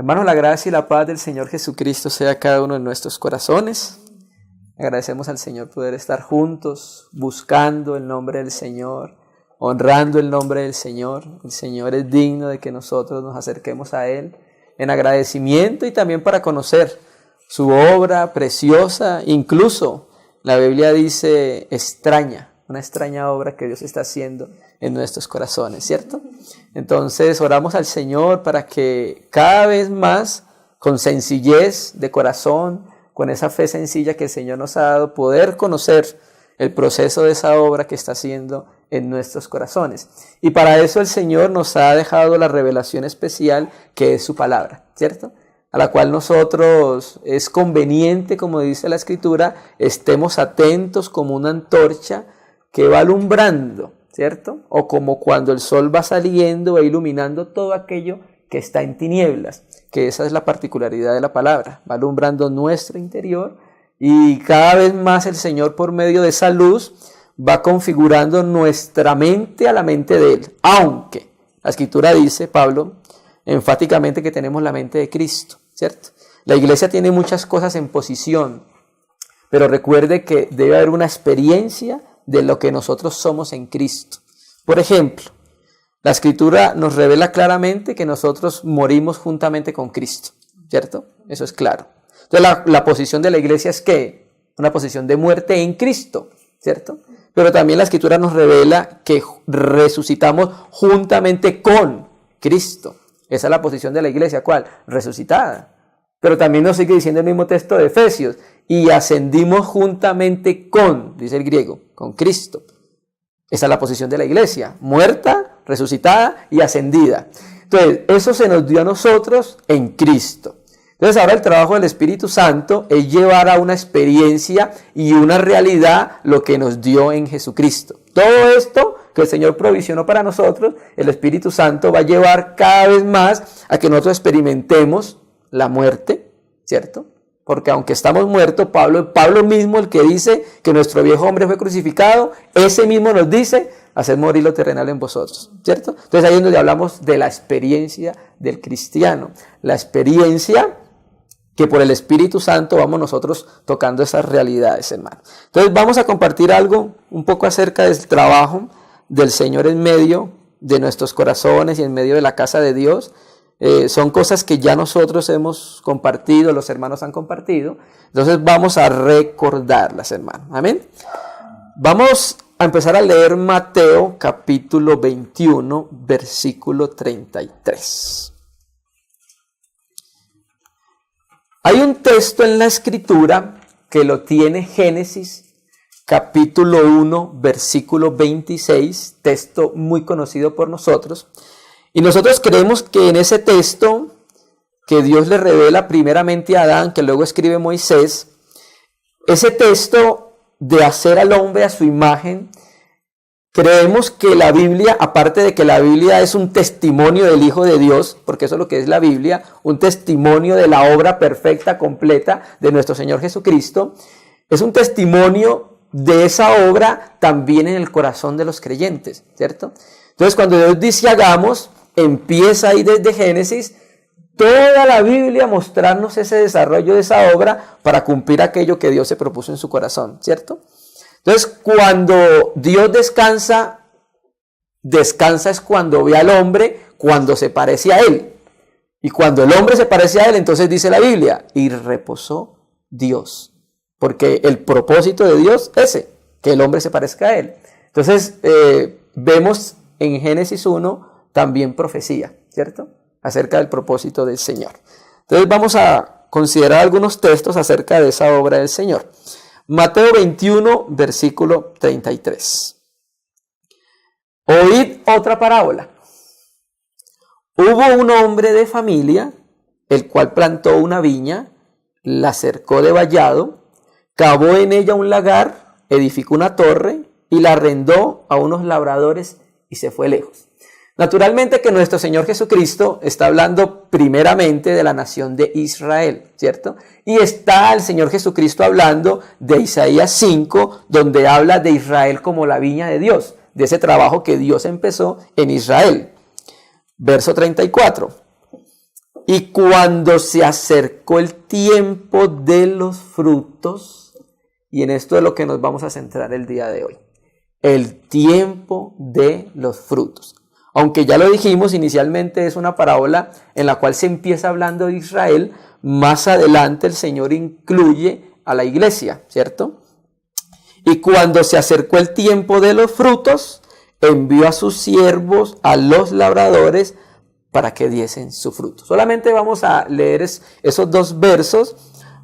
Hermanos, la gracia y la paz del Señor Jesucristo sea cada uno de nuestros corazones. Agradecemos al Señor poder estar juntos, buscando el nombre del Señor, honrando el nombre del Señor. El Señor es digno de que nosotros nos acerquemos a Él en agradecimiento y también para conocer su obra preciosa. Incluso la Biblia dice extraña, una extraña obra que Dios está haciendo en nuestros corazones, ¿cierto? Entonces oramos al Señor para que cada vez más, con sencillez de corazón, con esa fe sencilla que el Señor nos ha dado, poder conocer el proceso de esa obra que está haciendo en nuestros corazones. Y para eso el Señor nos ha dejado la revelación especial que es su palabra, ¿cierto? A la cual nosotros es conveniente, como dice la Escritura, estemos atentos como una antorcha que va alumbrando, ¿cierto? O como cuando el sol va saliendo, va iluminando todo aquello que está en tinieblas, que esa es la particularidad de la palabra, va alumbrando nuestro interior y cada vez más el Señor por medio de esa luz va configurando nuestra mente a la mente de Él, aunque la Escritura dice, Pablo, enfáticamente que tenemos la mente de Cristo, ¿cierto? La iglesia tiene muchas cosas en posición, pero recuerde que debe haber una experiencia de lo que nosotros somos en Cristo. Por ejemplo, la Escritura nos revela claramente que nosotros morimos juntamente con Cristo, ¿cierto? Eso es claro. Entonces la posición de la iglesia es ¿qué? Una posición de muerte en Cristo, ¿cierto? Pero también la Escritura nos revela que resucitamos juntamente con Cristo. Esa es la posición de la iglesia, ¿cuál? Resucitada. Pero también nos sigue diciendo el mismo texto de Efesios, y ascendimos juntamente con, dice el griego, con Cristo. Esa es la posición de la iglesia, muerta, resucitada y ascendida. Entonces, eso se nos dio a nosotros en Cristo. Entonces, ahora el trabajo del Espíritu Santo es llevar a una experiencia y una realidad lo que nos dio en Jesucristo. Todo esto que el Señor provisionó para nosotros, el Espíritu Santo va a llevar cada vez más a que nosotros experimentemos la muerte, ¿cierto? Porque aunque estamos muertos, Pablo mismo, el que dice que nuestro viejo hombre fue crucificado, ese mismo nos dice, haced morir lo terrenal en vosotros, ¿cierto? Entonces ahí es donde hablamos de la experiencia del cristiano, la experiencia que por el Espíritu Santo vamos nosotros tocando esas realidades, hermano. Entonces vamos a compartir algo un poco acerca del trabajo del Señor en medio de nuestros corazones y en medio de la casa de Dios. Son cosas que ya nosotros hemos compartido, los hermanos han compartido. Entonces vamos a recordarlas, hermano. Amén. Vamos a empezar a leer Mateo capítulo 21, versículo 33. Hay un texto en la Escritura que lo tiene Génesis capítulo 1, versículo 26, texto muy conocido por nosotros. Y nosotros creemos que en ese texto que Dios le revela primeramente a Adán, que luego escribe Moisés, ese texto de hacer al hombre a su imagen, creemos que la Biblia, aparte de que la Biblia es un testimonio del Hijo de Dios, porque eso es lo que es la Biblia, un testimonio de la obra perfecta, completa de nuestro Señor Jesucristo, es un testimonio de esa obra también en el corazón de los creyentes, ¿cierto? Entonces cuando Dios dice hagamos, empieza ahí desde Génesis, toda la Biblia a mostrarnos ese desarrollo de esa obra para cumplir aquello que Dios se propuso en su corazón, ¿cierto? Entonces, cuando Dios descansa es cuando ve al hombre, cuando se parece a Él. Y cuando el hombre se parece a Él, entonces dice la Biblia, y reposó Dios. Porque el propósito de Dios es ese, que el hombre se parezca a Él. Entonces, vemos en Génesis 1 también profecía, ¿cierto? Acerca del propósito del Señor. Entonces vamos a considerar algunos textos acerca de esa obra del Señor. Mateo 21, versículo 33. Oíd otra parábola. Hubo un hombre de familia, el cual plantó una viña, la cercó de vallado, cavó en ella un lagar, edificó una torre y la arrendó a unos labradores y se fue lejos. Naturalmente que nuestro Señor Jesucristo está hablando primeramente de la nación de Israel, ¿cierto? Y está el Señor Jesucristo hablando de Isaías 5, donde habla de Israel como la viña de Dios, de ese trabajo que Dios empezó en Israel. Verso 34. Y cuando se acercó el tiempo de los frutos, y en esto es lo que nos vamos a centrar el día de hoy, el tiempo de los frutos. Aunque ya lo dijimos, inicialmente es una parábola en la cual se empieza hablando de Israel, más adelante el Señor incluye a la iglesia, ¿cierto? Y cuando se acercó el tiempo de los frutos, envió a sus siervos, a los labradores, para que diesen su fruto. Solamente vamos a leer esos dos versos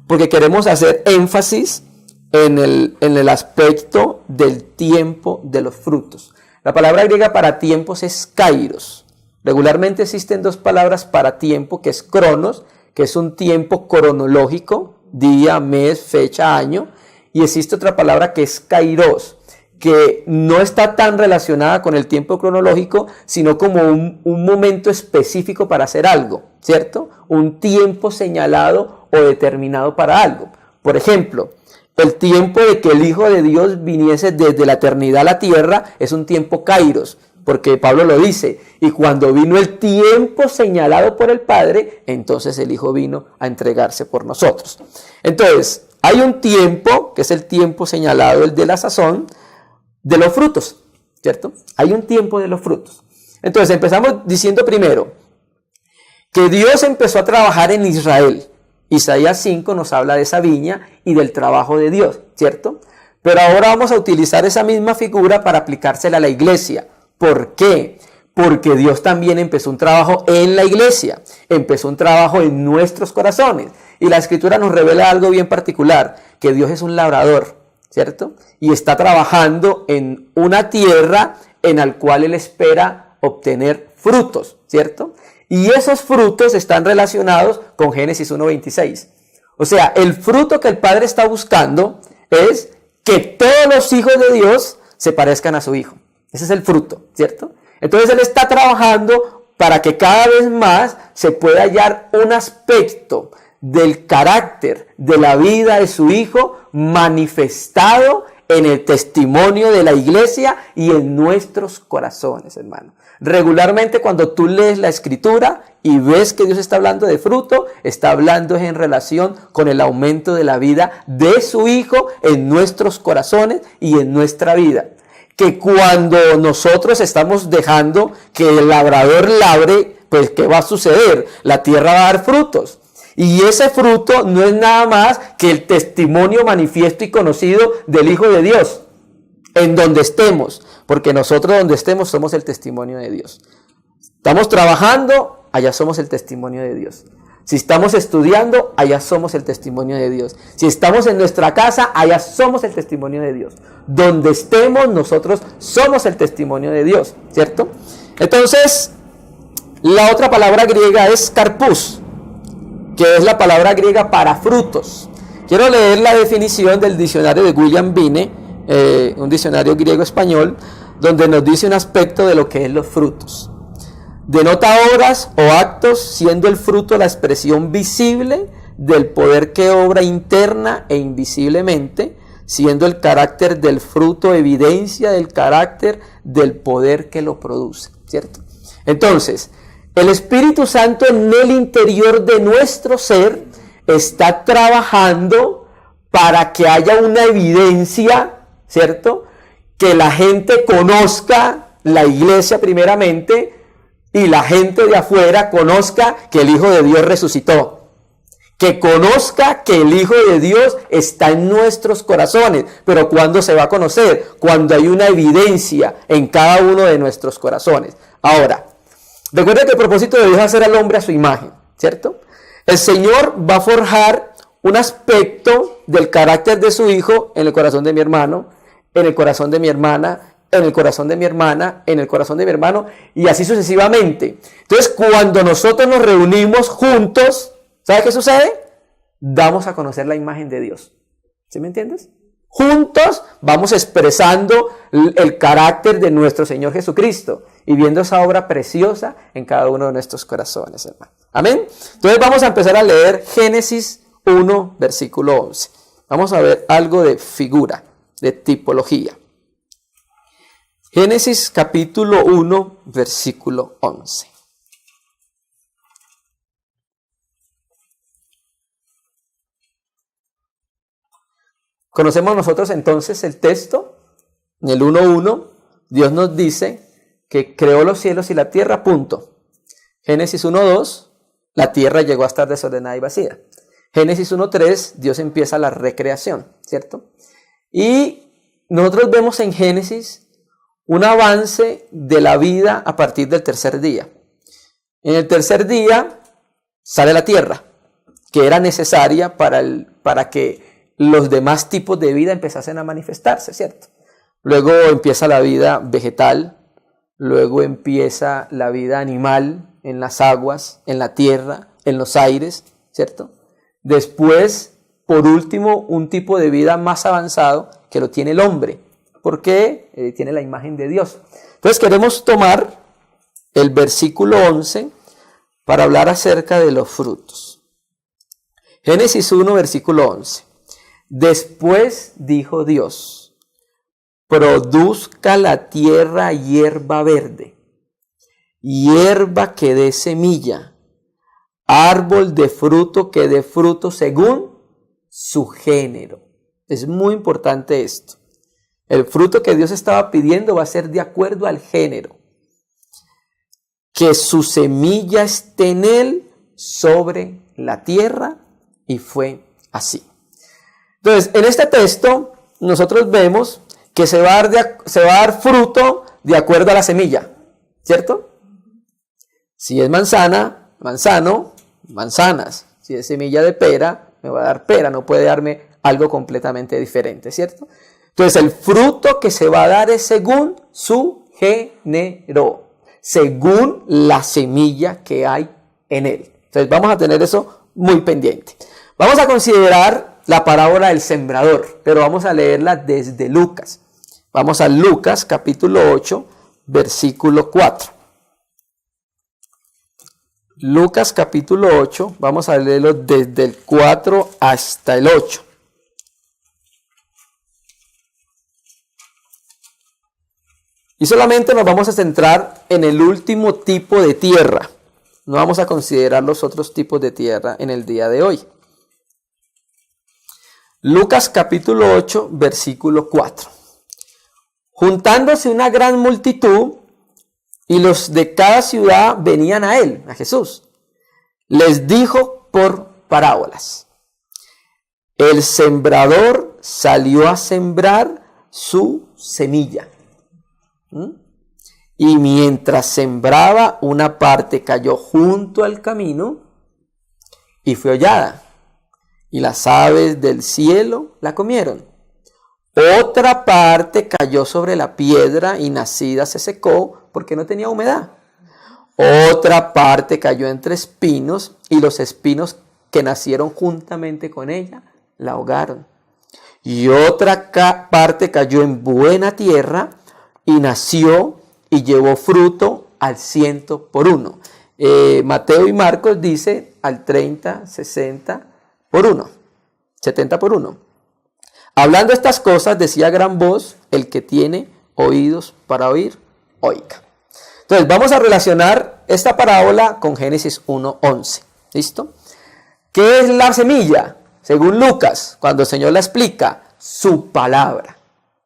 porque queremos hacer énfasis en el aspecto del tiempo de los frutos. La palabra griega para tiempos es kairos. Regularmente existen dos palabras para tiempo, que es cronos, que es un tiempo cronológico, día, mes, fecha, año, y existe otra palabra que es kairos, que no está tan relacionada con el tiempo cronológico, sino como un momento específico para hacer algo, ¿cierto? Un tiempo señalado o determinado para algo. Por ejemplo, el tiempo de que el Hijo de Dios viniese desde la eternidad a la tierra es un tiempo kairos, porque Pablo lo dice, y cuando vino el tiempo señalado por el Padre, entonces el Hijo vino a entregarse por nosotros. Entonces, hay un tiempo, que es el tiempo señalado, el de la sazón, de los frutos, ¿cierto? Hay un tiempo de los frutos. Entonces empezamos diciendo primero que Dios empezó a trabajar en Israel. Isaías 5 nos habla de esa viña y del trabajo de Dios, ¿cierto? Pero ahora vamos a utilizar esa misma figura para aplicársela a la iglesia. ¿Por qué? Porque Dios también empezó un trabajo en la iglesia, empezó un trabajo en nuestros corazones. Y la Escritura nos revela algo bien particular, que Dios es un labrador, ¿cierto? Y está trabajando en una tierra en la cual Él espera obtener frutos, ¿cierto? Y esos frutos están relacionados con Génesis 1:26. O sea, el fruto que el Padre está buscando es que todos los hijos de Dios se parezcan a su Hijo. Ese es el fruto, ¿cierto? Entonces Él está trabajando para que cada vez más se pueda hallar un aspecto del carácter de la vida de su Hijo manifestado en el testimonio de la iglesia y en nuestros corazones, hermano. Regularmente cuando tú lees la Escritura y ves que Dios está hablando de fruto, está hablando en relación con el aumento de la vida de su Hijo en nuestros corazones y en nuestra vida. Que cuando nosotros estamos dejando que el labrador labre, pues ¿qué va a suceder? La tierra va a dar frutos. Y ese fruto no es nada más que el testimonio manifiesto y conocido del Hijo de Dios, en donde estemos, porque nosotros donde estemos somos el testimonio de Dios. Estamos trabajando, allá somos el testimonio de Dios. Si estamos estudiando, allá somos el testimonio de Dios. Si estamos en nuestra casa, allá somos el testimonio de Dios. Donde estemos, nosotros somos el testimonio de Dios, ¿cierto? Entonces, la otra palabra griega es karpus, que es la palabra griega para frutos. Quiero leer la definición del diccionario de William Vine, un diccionario griego-español, donde nos dice un aspecto de lo que es los frutos. Denota obras o actos, siendo el fruto la expresión visible del poder que obra interna e invisiblemente, siendo el carácter del fruto evidencia del carácter del poder que lo produce, ¿cierto? Entonces, el Espíritu Santo en el interior de nuestro ser está trabajando para que haya una evidencia, ¿cierto? Que la gente conozca la iglesia primeramente y la gente de afuera conozca que el Hijo de Dios resucitó. Que conozca que el Hijo de Dios está en nuestros corazones. Pero ¿cuándo se va a conocer? Cuando hay una evidencia en cada uno de nuestros corazones. Ahora, recuerda que el propósito de Dios es hacer al hombre a su imagen, ¿cierto? El Señor va a forjar un aspecto del carácter de su Hijo en el corazón de mi hermano, en el corazón de mi hermana, en el corazón de mi hermana, en el corazón de mi hermano, y así sucesivamente. Entonces, cuando nosotros nos reunimos juntos, ¿sabe qué sucede? Damos a conocer la imagen de Dios. ¿Sí me entiendes? Juntos vamos expresando el carácter de nuestro Señor Jesucristo y viendo esa obra preciosa en cada uno de nuestros corazones, hermano. Amén. Entonces vamos a empezar a leer Génesis 1, versículo 11. Vamos a ver algo de figura, de tipología. Génesis capítulo 1, versículo 11. Conocemos nosotros entonces el texto, en el 1:1, Dios nos dice que creó los cielos y la tierra, punto. Génesis 1:2, la tierra llegó a estar desordenada y vacía. Génesis 1:3, Dios empieza la recreación, ¿cierto? Y nosotros vemos en Génesis un avance de la vida a partir del tercer día. En el tercer día sale la tierra, que era necesaria para que los demás tipos de vida empezasen a manifestarse, ¿cierto? Luego empieza la vida vegetal, luego empieza la vida animal en las aguas, en la tierra, en los aires, ¿cierto? Después, por último, un tipo de vida más avanzado que lo tiene el hombre, porque tiene la imagen de Dios. Entonces queremos tomar el versículo 11 para hablar acerca de los frutos. Génesis 1, versículo 11. Después dijo Dios: produzca la tierra hierba verde, hierba que dé semilla, árbol de fruto que dé fruto según su género. Es muy importante esto. El fruto que Dios estaba pidiendo va a ser de acuerdo al género. Que su semilla esté en él sobre la tierra, y fue así. Entonces, en este texto nosotros vemos que se va a dar fruto de acuerdo a la semilla, ¿cierto? Si es manzana, manzano, manzanas. Si es semilla de pera, me va a dar pera, no puede darme algo completamente diferente, ¿cierto? Entonces, el fruto que se va a dar es según su género, según la semilla que hay en él. Entonces, vamos a tener eso muy pendiente. Vamos a considerar la parábola del sembrador, pero vamos a leerla desde Lucas. Vamos a Lucas capítulo 8, versículo 4. Lucas capítulo 8, vamos a leerlo desde el 4 hasta el 8. Y solamente nos vamos a centrar en el último tipo de tierra. No vamos a considerar los otros tipos de tierra en el día de hoy. Lucas capítulo 8, versículo 4. Juntándose una gran multitud, y los de cada ciudad venían a él, a Jesús, les dijo por parábolas: el sembrador salió a sembrar su semilla. Y mientras sembraba, una parte cayó junto al camino y fue hollada, y las aves del cielo la comieron. Otra parte cayó sobre la piedra y nacida se secó porque no tenía humedad. Otra parte cayó entre espinos, y los espinos que nacieron juntamente con ella la ahogaron. Y otra parte cayó en buena tierra y nació y llevó fruto al 100 por 1. Mateo y Marcos dice al 30, 60 por 1, 70 por 1. Hablando estas cosas, decía a gran voz: el que tiene oídos para oír, oiga. Entonces, vamos a relacionar esta parábola con Génesis 1:11. ¿Listo? ¿Qué es la semilla? Según Lucas, cuando el Señor la explica, su palabra,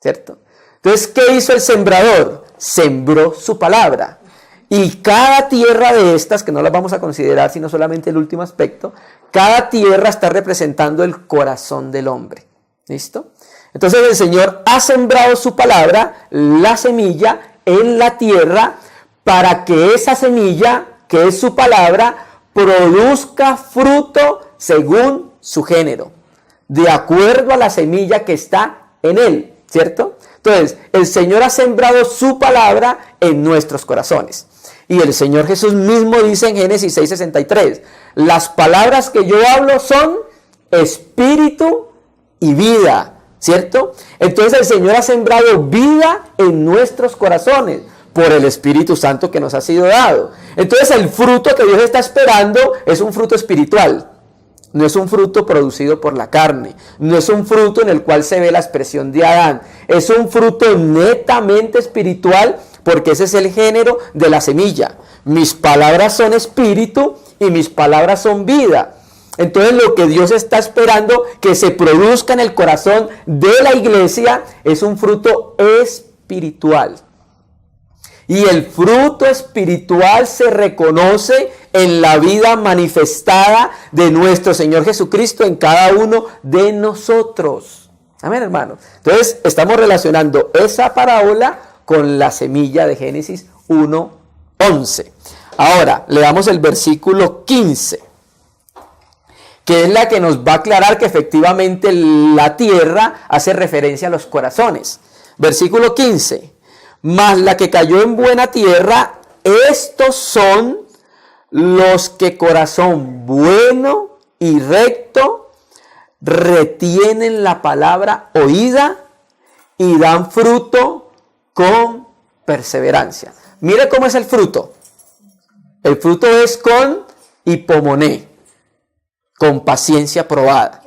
¿cierto? Entonces, ¿qué hizo el sembrador? Sembró su palabra. Y cada tierra de estas, que no las vamos a considerar, sino solamente el último aspecto, cada tierra está representando el corazón del hombre. ¿Listo? Entonces el Señor ha sembrado su palabra, la semilla, en la tierra, para que esa semilla, que es su palabra, produzca fruto según su género, de acuerdo a la semilla que está en él, ¿cierto? Entonces, el Señor ha sembrado su palabra en nuestros corazones. Y el Señor Jesús mismo dice en Génesis 6:63, las palabras que yo hablo son espíritu y vida, ¿cierto? Entonces el Señor ha sembrado vida en nuestros corazones por el Espíritu Santo que nos ha sido dado. Entonces el fruto que Dios está esperando es un fruto espiritual. No es un fruto producido por la carne. No es un fruto en el cual se ve la expresión de Adán. Es un fruto netamente espiritual, porque ese es el género de la semilla. Mis palabras son espíritu y mis palabras son vida. Entonces lo que Dios está esperando que se produzca en el corazón de la iglesia es un fruto espiritual. Y el fruto espiritual se reconoce en la vida manifestada de nuestro Señor Jesucristo en cada uno de nosotros. Amén, hermanos. Entonces estamos relacionando esa parábola con la semilla de Génesis 1:11. Ahora, leamos el versículo 15, que es la que nos va a aclarar que efectivamente la tierra hace referencia a los corazones. Versículo 15. Mas la que cayó en buena tierra, estos son los que corazón bueno y recto retienen la palabra oída y dan fruto con perseverancia. Mire cómo es el fruto. El fruto es con hipomoné, con paciencia probada.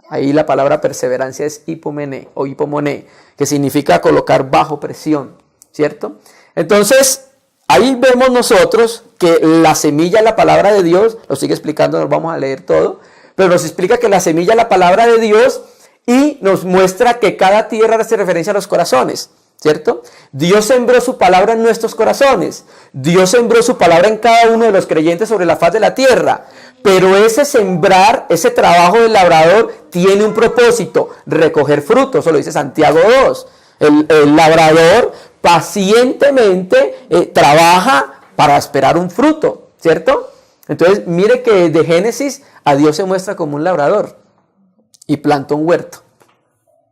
Ahí la palabra perseverancia es hipomené o hipomoné, que significa colocar bajo presión, ¿cierto? Entonces, ahí vemos nosotros que la semilla es la palabra de Dios, lo sigue explicando, nos vamos a leer todo, pero nos explica que la semilla es la palabra de Dios y nos muestra que cada tierra hace referencia a los corazones, ¿cierto? Dios sembró su palabra en nuestros corazones, Dios sembró su palabra en cada uno de los creyentes sobre la faz de la tierra, pero ese sembrar, ese trabajo del labrador tiene un propósito, recoger frutos, eso lo dice Santiago 2. El labrador pacientemente trabaja para esperar un fruto, ¿cierto? Entonces, mire que de Génesis a Dios se muestra como un labrador y plantó un huerto,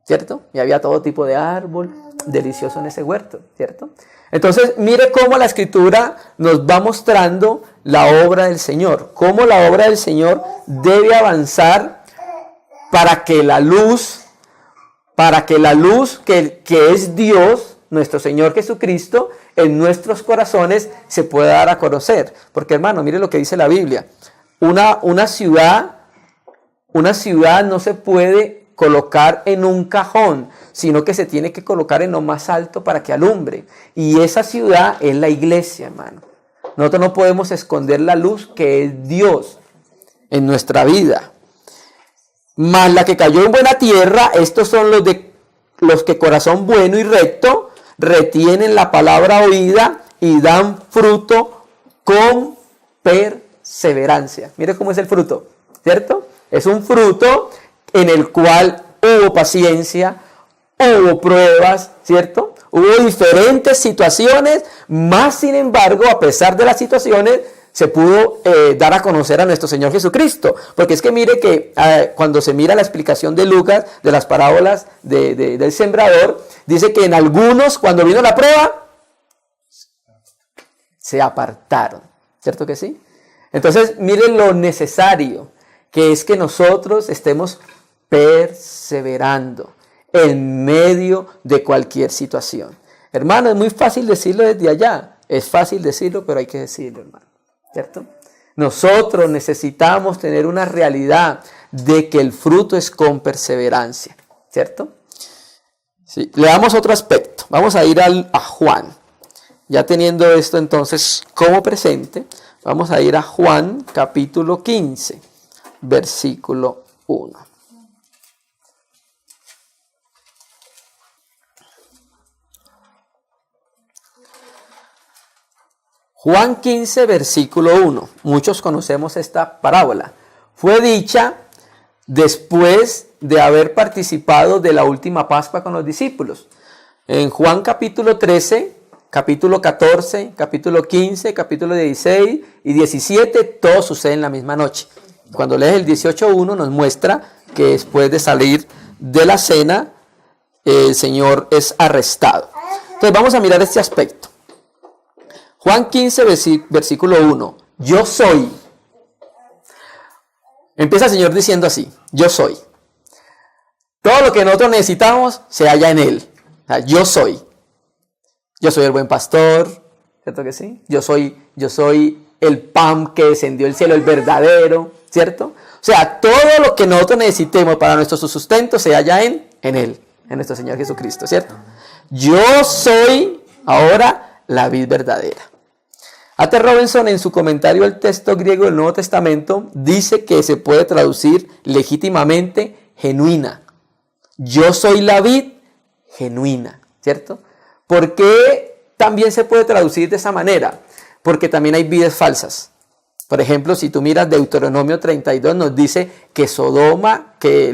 ¿cierto? Y había todo tipo de árbol delicioso en ese huerto, ¿cierto? Entonces, mire cómo la Escritura nos va mostrando la obra del Señor, cómo la obra del Señor debe avanzar para que la luz que es Dios, nuestro Señor Jesucristo, en nuestros corazones se pueda dar a conocer. Porque, hermano, mire lo que dice la Biblia. Una ciudad no se puede colocar en un cajón, sino que se tiene que colocar en lo más alto para que alumbre. Y esa ciudad es la iglesia, hermano. Nosotros no podemos esconder la luz que es Dios en nuestra vida. Mas la que cayó en buena tierra, estos son los que corazón bueno y recto retienen la palabra oída y dan fruto con perseverancia. Mire cómo es el fruto, ¿cierto? Es un fruto en el cual hubo paciencia, hubo pruebas, ¿cierto? Hubo diferentes situaciones, más sin embargo, a pesar de las situaciones, se pudo dar a conocer a nuestro Señor Jesucristo. Porque es que mire que cuando se mira la explicación de Lucas, de las parábolas del sembrador, dice que en algunos, cuando vino la prueba, se apartaron. ¿Cierto que sí? Entonces, mire lo necesario, que es que nosotros estemos perseverando en medio de cualquier situación. Hermano, es muy fácil decirlo desde allá. Es fácil decirlo, pero hay que decirlo, hermano. ¿Cierto? Nosotros necesitamos tener una realidad de que el fruto es con perseverancia, ¿cierto? Sí. Leamos otro aspecto. Vamos a ir a Juan. Ya teniendo esto entonces como presente, vamos a ir a Juan capítulo 15, versículo 1. Juan 15, versículo 1. Muchos conocemos esta parábola. Fue dicha después de haber participado de la última Pascua con los discípulos. En Juan capítulo 13, capítulo 14, capítulo 15, capítulo 16 y 17, todo sucede en la misma noche. Cuando lees el 18:1 nos muestra que después de salir de la cena, el Señor es arrestado. Entonces vamos a mirar este aspecto. Juan 15, versículo 1. Yo soy. Empieza el Señor diciendo así. Yo soy. Todo lo que nosotros necesitamos se halla en Él. O sea, yo soy. Yo soy el buen pastor. ¿Cierto que sí? Yo soy el pan que descendió del cielo, el verdadero. ¿Cierto? O sea, todo lo que nosotros necesitemos para nuestro sustento se halla en Él. En nuestro Señor Jesucristo. ¿Cierto? Yo soy ahora la vid verdadera. A.T. Robinson, en su comentario al texto griego del Nuevo Testamento, dice que se puede traducir legítimamente genuina. Yo soy la vid genuina, ¿cierto? ¿Por qué también se puede traducir de esa manera? Porque también hay vides falsas. Por ejemplo, si tú miras Deuteronomio 32, nos dice que Sodoma, que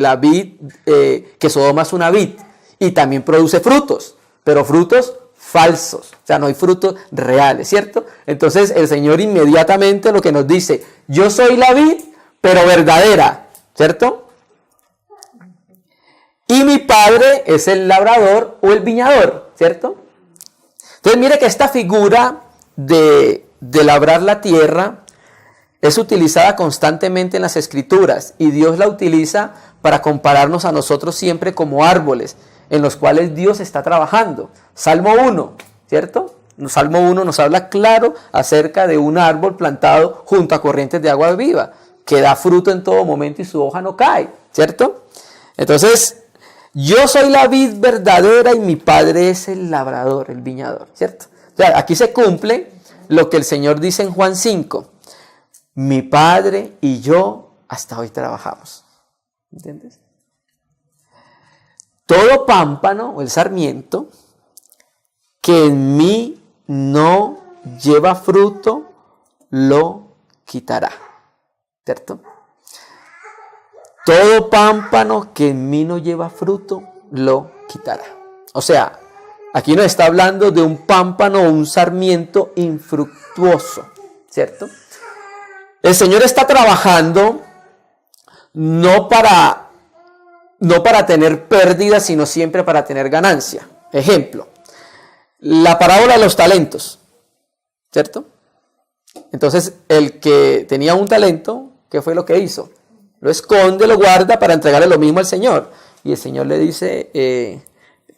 Sodoma es una vid y también produce frutos, pero frutos falsos, o sea, no hay frutos reales, ¿cierto? Entonces el Señor inmediatamente lo que nos dice, yo soy la vid, pero verdadera, ¿cierto? Y mi Padre es el labrador o el viñador, ¿cierto? Entonces mire que esta figura de labrar la tierra es utilizada constantemente en las Escrituras y Dios la utiliza para compararnos a nosotros siempre como árboles en los cuales Dios está trabajando. Salmo 1, ¿cierto? Salmo 1 nos habla claro acerca de un árbol plantado junto a corrientes de agua viva, que da fruto en todo momento y su hoja no cae, ¿cierto? Entonces, yo soy la vid verdadera y mi Padre es el labrador, el viñador, ¿cierto? O sea, aquí se cumple lo que el Señor dice en Juan 5. Mi Padre y yo hasta hoy trabajamos. ¿Entiendes? Todo pámpano o el sarmiento que en mí no lleva fruto, lo quitará. ¿Cierto? Todo pámpano que en mí no lleva fruto, lo quitará. O sea, aquí nos está hablando de un pámpano o un sarmiento infructuoso. ¿Cierto? El Señor está trabajando no para tener pérdidas, sino siempre para tener ganancia. Ejemplo, la parábola de los talentos, ¿cierto? Entonces, el que tenía un talento, ¿qué fue lo que hizo? Lo esconde, lo guarda para entregarle lo mismo al Señor. Y el Señor le dice,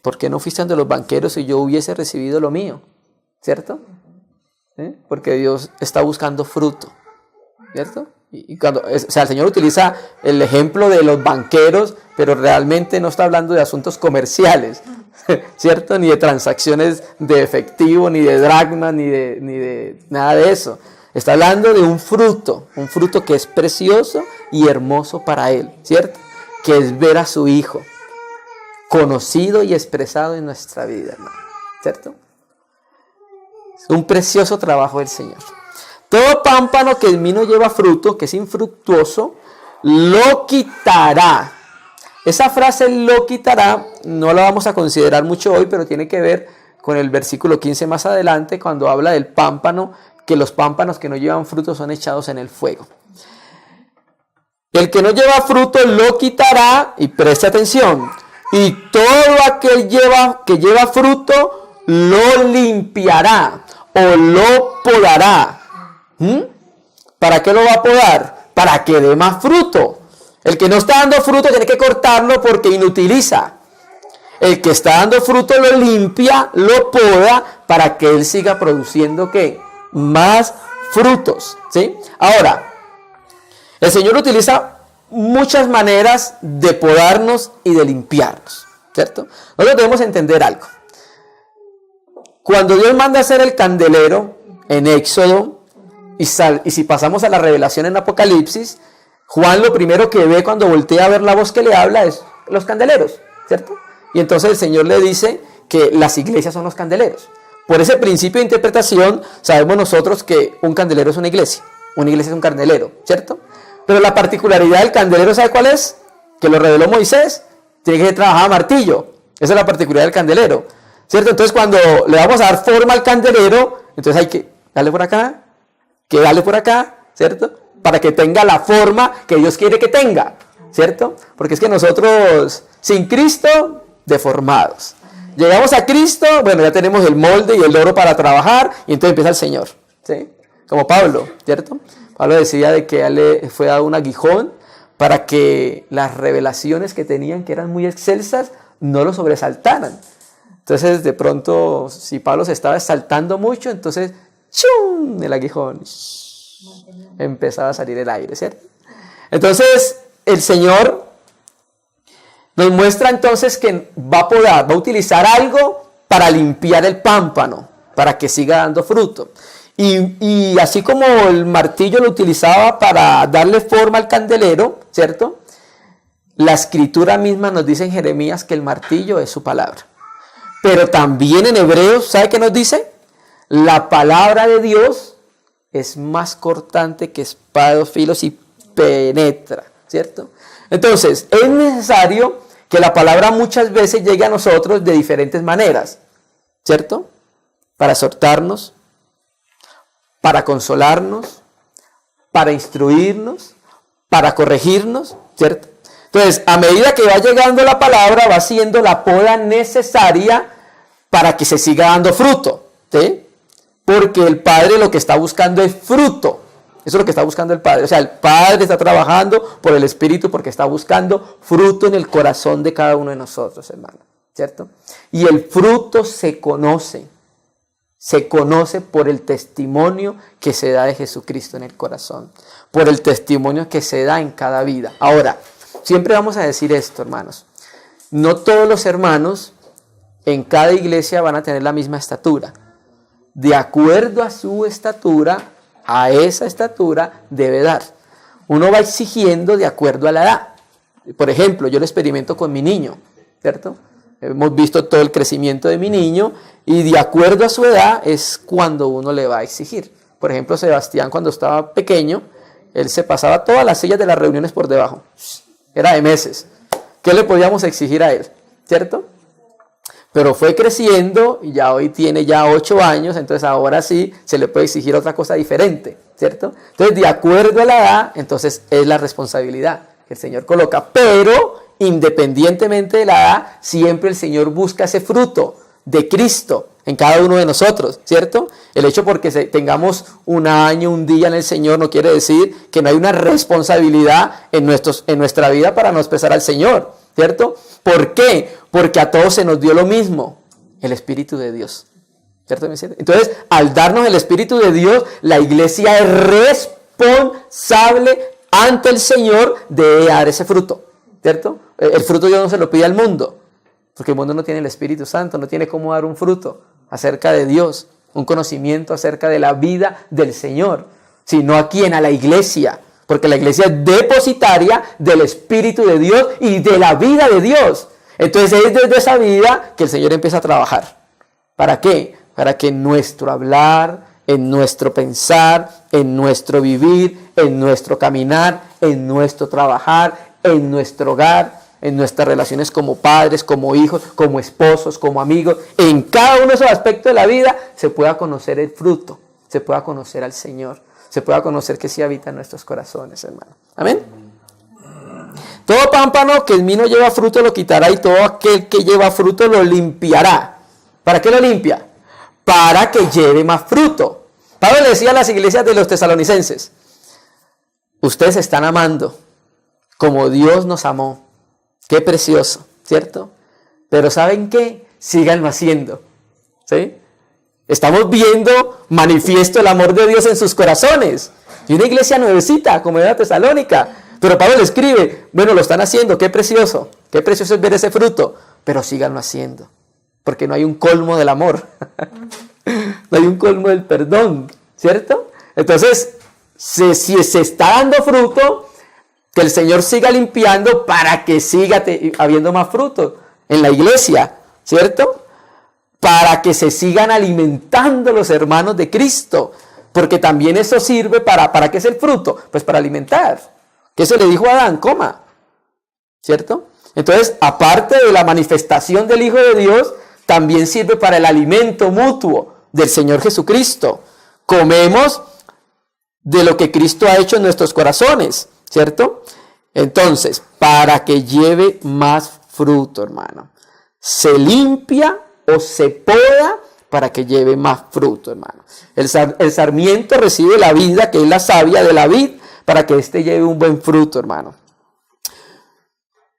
¿por qué no fuiste ante los banqueros si yo hubiese recibido lo mío? ¿Cierto? Porque Dios está buscando fruto, ¿cierto? Y cuando, o sea, el Señor utiliza el ejemplo de los banqueros, pero realmente no está hablando de asuntos comerciales, ¿cierto? Ni de transacciones de efectivo, ni de dracmas, ni de nada de eso. Está hablando de un fruto que es precioso y hermoso para Él, ¿cierto? Que es ver a su Hijo conocido y expresado en nuestra vida, hermano, ¿cierto? Es un precioso trabajo del Señor. Todo pámpano que en mí no lleva fruto, que es infructuoso, lo quitará. Esa frase lo quitará no la vamos a considerar mucho hoy, pero tiene que ver con el versículo 15 más adelante, cuando habla del pámpano, que los pámpanos que no llevan fruto son echados en el fuego. El que no lleva fruto lo quitará, y preste atención, y todo aquel que lleva fruto lo limpiará o lo podará. ¿Para qué lo va a podar? Para que dé más fruto. El que no está dando fruto tiene que cortarlo porque inutiliza. El que está dando fruto lo limpia, lo poda para que él siga produciendo ¿qué? Más frutos, ¿sí? Ahora, el Señor utiliza muchas maneras de podarnos y de limpiarnos, ¿cierto? Nosotros debemos entender algo. Cuando Dios manda a hacer el candelero en Éxodo, y si pasamos a la revelación en Apocalipsis, Juan lo primero que ve cuando voltea a ver la voz que le habla es los candeleros, ¿cierto? Y entonces el Señor le dice que las iglesias son los candeleros. Por ese principio de interpretación sabemos nosotros que un candelero es una iglesia es un candelero, ¿cierto? Pero la particularidad del candelero, ¿sabe cuál es? Que lo reveló Moisés, tiene que trabajar a martillo. Esa es la particularidad del candelero, ¿cierto? Entonces cuando le vamos a dar forma al candelero, entonces hay que darle por acá, que darle por acá, ¿cierto? Para que tenga la forma que Dios quiere que tenga, ¿cierto? Porque es que nosotros, sin Cristo, deformados. Llegamos a Cristo, bueno, ya tenemos el molde y el oro para trabajar, y entonces empieza el Señor, ¿sí? Como Pablo, ¿cierto? Pablo decía de que a él le fue dado un aguijón para que las revelaciones que tenían, que eran muy excelsas, no lo sobresaltaran. Entonces, de pronto, si Pablo se estaba exaltando mucho, entonces, ¡chum!, el aguijón, empezaba a salir el aire, ¿cierto? Entonces, el Señor nos muestra entonces que va a podar, va a utilizar algo para limpiar el pámpano, para que siga dando fruto. Y así como el martillo lo utilizaba para darle forma al candelero, ¿cierto? La escritura misma nos dice en Jeremías que el martillo es su palabra. Pero también en Hebreos, ¿sabe qué nos dice? La palabra de Dios es más cortante que espada de dos filos y penetra, ¿cierto? Entonces, es necesario que la palabra muchas veces llegue a nosotros de diferentes maneras, ¿cierto? Para exhortarnos, para consolarnos, para instruirnos, para corregirnos, ¿cierto? Entonces, a medida que va llegando la palabra, va siendo la poda necesaria para que se siga dando fruto, ¿sí? Porque el Padre lo que está buscando es fruto. Eso es lo que está buscando el Padre. O sea, el Padre está trabajando por el Espíritu porque está buscando fruto en el corazón de cada uno de nosotros, hermano, ¿cierto? Y el fruto se conoce por el testimonio que se da de Jesucristo en el corazón, por el testimonio que se da en cada vida. Ahora, siempre vamos a decir esto, hermanos. No todos los hermanos en cada iglesia van a tener la misma estatura. De acuerdo a su estatura, a esa estatura debe dar. Uno va exigiendo de acuerdo a la edad. Por ejemplo, yo lo experimento con mi niño, ¿cierto? Hemos visto todo el crecimiento de mi niño y de acuerdo a su edad es cuando uno le va a exigir. Por ejemplo, Sebastián cuando estaba pequeño, él se pasaba todas las sillas de las reuniones por debajo. Era de meses. ¿Qué le podíamos exigir a él? ¿Cierto? Pero fue creciendo y ya hoy tiene ya 8 años, entonces ahora sí se le puede exigir otra cosa diferente, ¿cierto? Entonces, de acuerdo a la edad, entonces es la responsabilidad que el Señor coloca. Pero, independientemente de la edad, siempre el Señor busca ese fruto de Cristo en cada uno de nosotros, ¿cierto? El hecho porque tengamos un año, un día en el Señor no quiere decir que no hay una responsabilidad en nuestra vida para no expresar al Señor, ¿cierto? ¿Por qué? Porque a todos se nos dio lo mismo, el Espíritu de Dios, ¿cierto? Entonces, al darnos el Espíritu de Dios, la iglesia es responsable ante el Señor de dar ese fruto, ¿cierto? El fruto Dios no se lo pide al mundo, porque el mundo no tiene el Espíritu Santo, no tiene cómo dar un fruto acerca de Dios, un conocimiento acerca de la vida del Señor, sino a quién, a la iglesia, porque la iglesia es depositaria del Espíritu de Dios y de la vida de Dios. Entonces es desde esa vida que el Señor empieza a trabajar. ¿Para qué? Para que en nuestro hablar, en nuestro pensar, en nuestro vivir, en nuestro caminar, en nuestro trabajar, en nuestro hogar, en nuestras relaciones como padres, como hijos, como esposos, como amigos, en cada uno de esos aspectos de la vida se pueda conocer el fruto, se pueda conocer al Señor, se pueda conocer que sí habita en nuestros corazones, hermano. Amén. Todo pámpano que en mí no lleva fruto lo quitará y todo aquel que lleva fruto lo limpiará. ¿Para qué lo limpia? Para que lleve más fruto. Pablo le decía a las iglesias de los tesalonicenses: ustedes están amando como Dios nos amó. Qué precioso, ¿cierto? Pero ¿saben qué? Síganlo haciendo, ¿sí? Estamos viendo manifiesto el amor de Dios en sus corazones. Y una iglesia nuevecita, como era Tesalónica. Pero Pablo le escribe, bueno, lo están haciendo, qué precioso es ver ese fruto. Pero síganlo haciendo, porque no hay un colmo del amor. No hay un colmo del perdón, ¿cierto? Entonces, si se está dando fruto, que el Señor siga limpiando para que siga habiendo más fruto en la iglesia, ¿cierto? Para que se sigan alimentando los hermanos de Cristo, porque también eso sirve ¿para qué es el fruto? Pues para alimentar. Que se le dijo a Adán, coma, ¿cierto? Entonces, aparte de la manifestación del Hijo de Dios, también sirve para el alimento mutuo del Señor Jesucristo. Comemos de lo que Cristo ha hecho en nuestros corazones, ¿cierto? Entonces, para que lleve más fruto, hermano. Se limpia o se poda para que lleve más fruto, hermano. El sarmiento recibe la vida, que es la savia de la vid, para que éste lleve un buen fruto, hermano.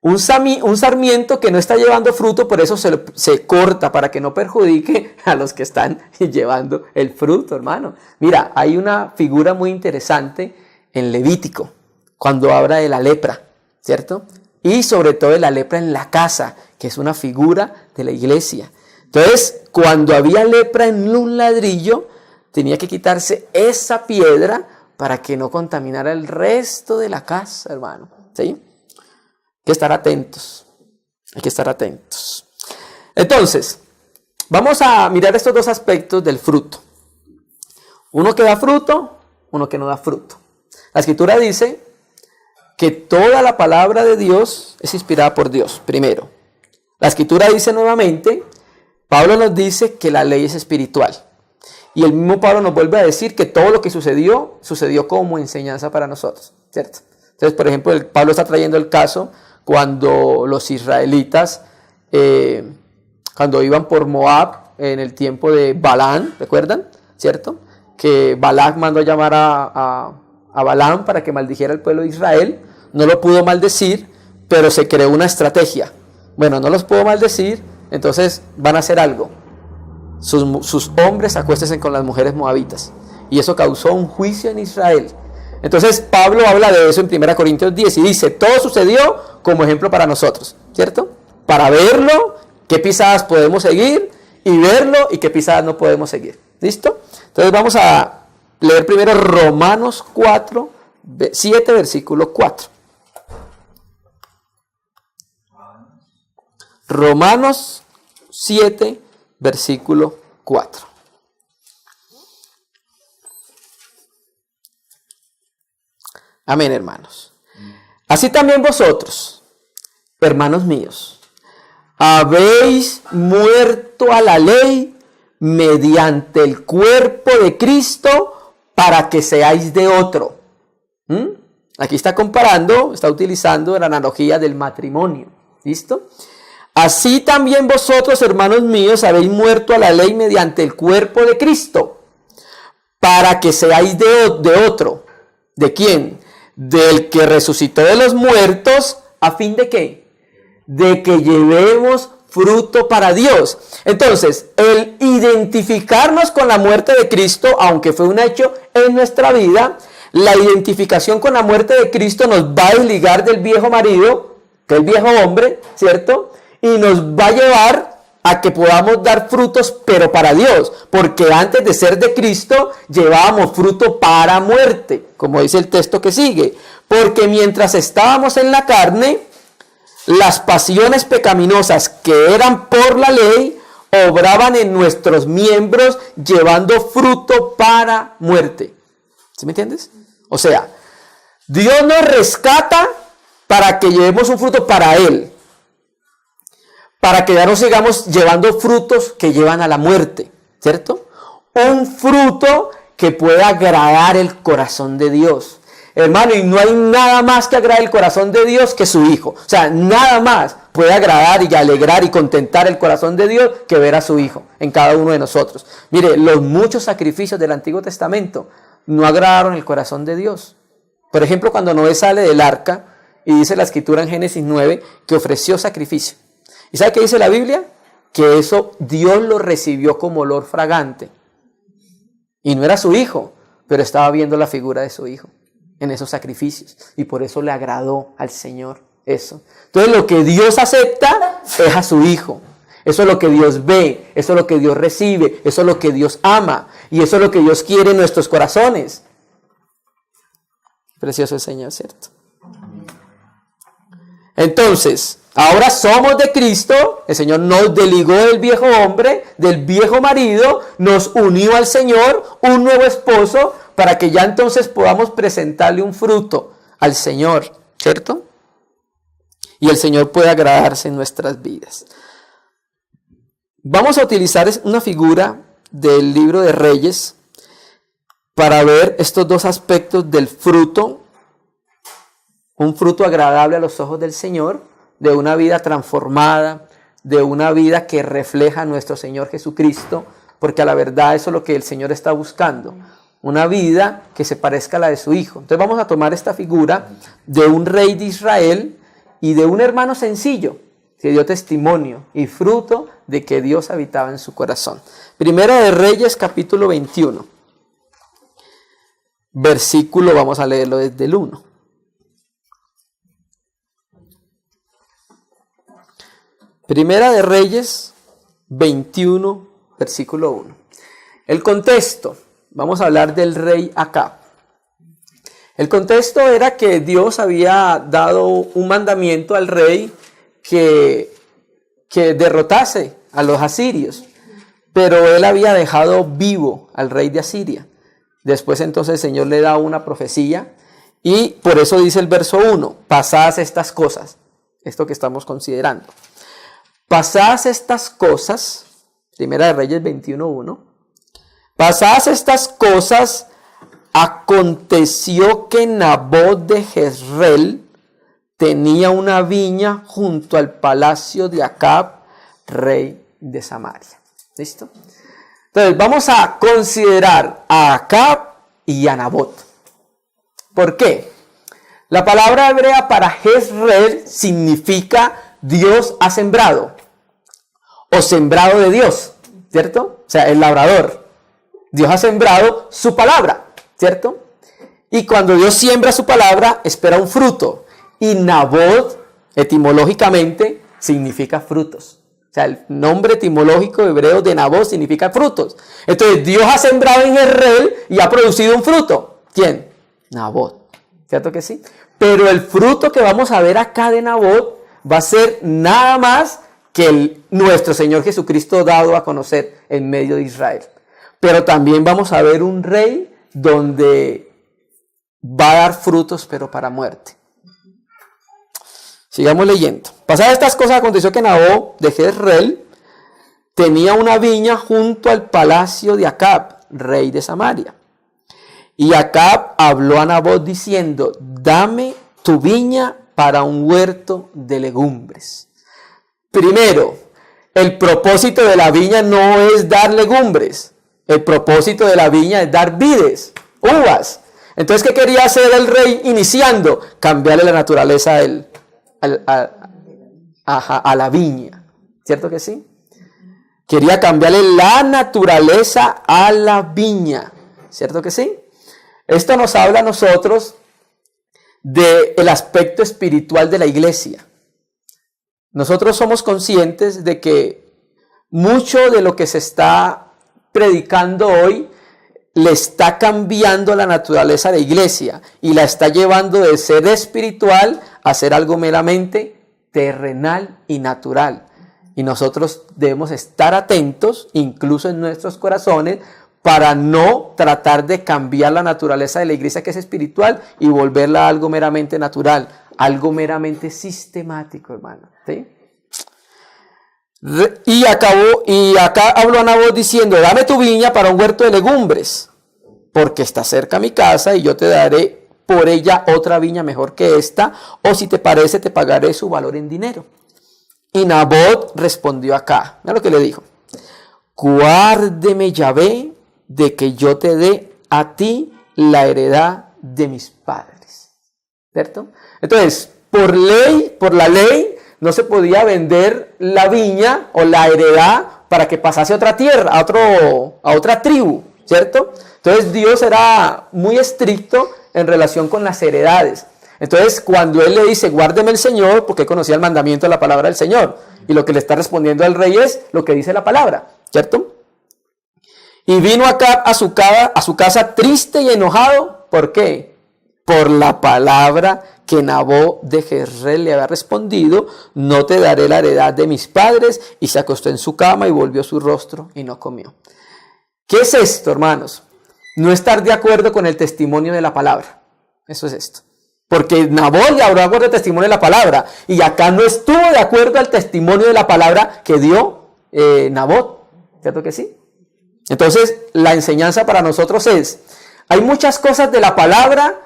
Un sarmiento que no está llevando fruto, por eso se corta, para que no perjudique a los que están llevando el fruto, hermano. Mira, hay una figura muy interesante en Levítico, cuando habla de la lepra, ¿cierto? Y sobre todo de la lepra en la casa, que es una figura de la iglesia. Entonces, cuando había lepra en un ladrillo, tenía que quitarse esa piedra para que no contaminara el resto de la casa, hermano. ¿Sí? Hay que estar atentos. Hay que estar atentos. Entonces, vamos a mirar estos dos aspectos del fruto. Uno que da fruto, uno que no da fruto. La Escritura dice que toda la palabra de Dios es inspirada por Dios, primero. La Escritura dice nuevamente, Pablo nos dice que la ley es espiritual. Y el mismo Pablo nos vuelve a decir que todo lo que sucedió como enseñanza para nosotros, ¿cierto? Entonces, por ejemplo, Pablo está trayendo el caso cuando los israelitas, cuando iban por Moab en el tiempo de Balaam, ¿recuerdan? ¿Cierto? Que Balac mandó a llamar a Balaam para que maldijera al pueblo de Israel. No lo pudo maldecir, pero se creó una estrategia. Bueno, no los puedo maldecir, entonces van a hacer algo. Sus hombres acuéstense con las mujeres moabitas. Y eso causó un juicio en Israel. Entonces Pablo habla de eso en 1 Corintios 10 y dice, todo sucedió como ejemplo para nosotros, ¿cierto? Para verlo, qué pisadas podemos seguir, y verlo y qué pisadas no podemos seguir. ¿Listo? Entonces vamos a leer primero Romanos 7, versículo 4. Romanos 7, versículo 4. Amén, hermanos. Así también vosotros, hermanos míos, habéis muerto a la ley mediante el cuerpo de Cristo para que seáis de otro. Aquí está comparando, está utilizando la analogía del matrimonio. ¿Listo? Así también vosotros, hermanos míos, habéis muerto a la ley mediante el cuerpo de Cristo, para que seáis de otro. ¿De quién? Del que resucitó de los muertos, ¿a fin de qué? De que llevemos fruto para Dios. Entonces, el identificarnos con la muerte de Cristo, aunque fue un hecho en nuestra vida, la identificación con la muerte de Cristo nos va a desligar del viejo marido, que es el viejo hombre, ¿cierto? Y nos va a llevar a que podamos dar frutos, pero para Dios, porque antes de ser de Cristo llevábamos fruto para muerte, como dice el texto que sigue, porque mientras estábamos en la carne, las pasiones pecaminosas que eran por la ley obraban en nuestros miembros llevando fruto para muerte. ¿Sí me entiendes? O sea, Dios nos rescata para que llevemos un fruto para Él, para que ya no sigamos llevando frutos que llevan a la muerte, ¿cierto? Un fruto que pueda agradar el corazón de Dios. Hermano, y no hay nada más que agrade el corazón de Dios que su Hijo. O sea, nada más puede agradar y alegrar y contentar el corazón de Dios que ver a su Hijo en cada uno de nosotros. Mire, los muchos sacrificios del Antiguo Testamento no agradaron el corazón de Dios. Por ejemplo, cuando Noé sale del arca y dice la Escritura en Génesis 9 que ofreció sacrificio. ¿Y sabe qué dice la Biblia? Que eso Dios lo recibió como olor fragante. Y no era su hijo, pero estaba viendo la figura de su hijo en esos sacrificios. Y por eso le agradó al Señor eso. Entonces lo que Dios acepta es a su hijo. Eso es lo que Dios ve, eso es lo que Dios recibe, eso es lo que Dios ama. Y eso es lo que Dios quiere en nuestros corazones. Precioso el Señor, ¿cierto? Entonces, ahora somos de Cristo, el Señor nos desligó del viejo hombre, del viejo marido, nos unió al Señor, un nuevo esposo, para que ya entonces podamos presentarle un fruto al Señor, ¿cierto? Y el Señor puede agradarse en nuestras vidas. Vamos a utilizar una figura del libro de Reyes para ver estos dos aspectos del fruto, un fruto agradable a los ojos del Señor, de una vida transformada, de una vida que refleja a nuestro Señor Jesucristo, porque a la verdad eso es lo que el Señor está buscando, una vida que se parezca a la de su Hijo. Entonces vamos a tomar esta figura de un rey de Israel y de un hermano sencillo que dio testimonio y fruto de que Dios habitaba en su corazón. Primera de Reyes, capítulo 21, versículo, vamos a leerlo desde el 1. Primera de Reyes 21, versículo 1. El contexto. vamos a hablar del rey Acab. El contexto era que Dios había dado un mandamiento al rey que derrotase a los asirios, pero él había dejado vivo al rey de Asiria. Después entonces el Señor le da una profecía y por eso dice el verso 1, pasadas estas cosas, esto que estamos considerando. Pasadas estas cosas, Primera de Reyes 21:1, pasadas estas cosas, aconteció que Nabot de Jezreel tenía una viña junto al palacio de Acab, rey de Samaria. ¿Listo? Entonces vamos a considerar a Acab y a Nabot. ¿Por qué? La palabra hebrea para Jezreel significa Dios ha sembrado o sembrado de Dios, ¿cierto? O sea, el labrador. Dios ha sembrado su palabra, ¿cierto? Y cuando Dios siembra su palabra, espera un fruto. Y Nabot, etimológicamente, significa frutos. O sea, el nombre etimológico hebreo de Nabot significa frutos. Entonces, Dios ha sembrado en Jezreel y ha producido un fruto. ¿Quién? Nabot. ¿Cierto que sí? Pero el fruto que vamos a ver acá de Nabot va a ser nada más que nuestro Señor Jesucristo dado a conocer en medio de Israel. Pero también vamos a ver un rey donde va a dar frutos, pero para muerte. Sigamos leyendo. Pasadas estas cosas, aconteció que Nabot de Jezreel tenía una viña junto al palacio de Acab, rey de Samaria. Y Acab habló a Nabot diciendo, dame tu viña para un huerto de legumbres. Primero, el propósito de la viña no es dar legumbres. El propósito de la viña es dar vides, uvas. Entonces, ¿qué quería hacer el rey iniciando? Cambiarle la naturaleza a la viña. ¿Cierto que sí? Quería cambiarle la naturaleza a la viña. ¿Cierto que sí? Esto nos habla a nosotros del aspecto espiritual de la iglesia. Nosotros somos conscientes de que mucho de lo que se está predicando hoy le está cambiando la naturaleza de la iglesia y la está llevando de ser espiritual a ser algo meramente terrenal y natural. Y nosotros debemos estar atentos, incluso en nuestros corazones, para no tratar de cambiar la naturaleza de la iglesia que es espiritual y volverla a algo meramente natural, algo meramente sistemático, hermano. ¿Sí? Y acá habló a Nabot diciendo, dame tu viña para un huerto de legumbres, porque está cerca mi casa y yo te daré por ella otra viña mejor que esta, o si te parece te pagaré su valor en dinero. Y Nabot respondió acá, mira lo que le dijo, guárdeme Yahvé de que yo te dé a ti la heredad de mis padres. ¿Cierto? Entonces, por la ley, no se podía vender la viña o la heredad para que pasase a otra tierra, a otra tribu, ¿cierto? Entonces Dios era muy estricto en relación con las heredades. Entonces cuando él le dice, guárdeme el Señor, porque conocía el mandamiento de la palabra del Señor, y lo que le está respondiendo al rey es lo que dice la palabra, ¿cierto? Y vino acá a su casa triste y enojado, ¿por qué? Por la palabra que Nabot de Jezreel le había respondido, no te daré la heredad de mis padres, y se acostó en su cama y volvió su rostro y no comió. ¿Qué es esto, hermanos? No estar de acuerdo con el testimonio de la palabra. Eso es esto. Porque Nabot le habló de acuerdo al testimonio de la palabra, y acá no estuvo de acuerdo al testimonio de la palabra que dio Nabot. ¿Cierto que sí? Entonces, la enseñanza para nosotros es, hay muchas cosas de la palabra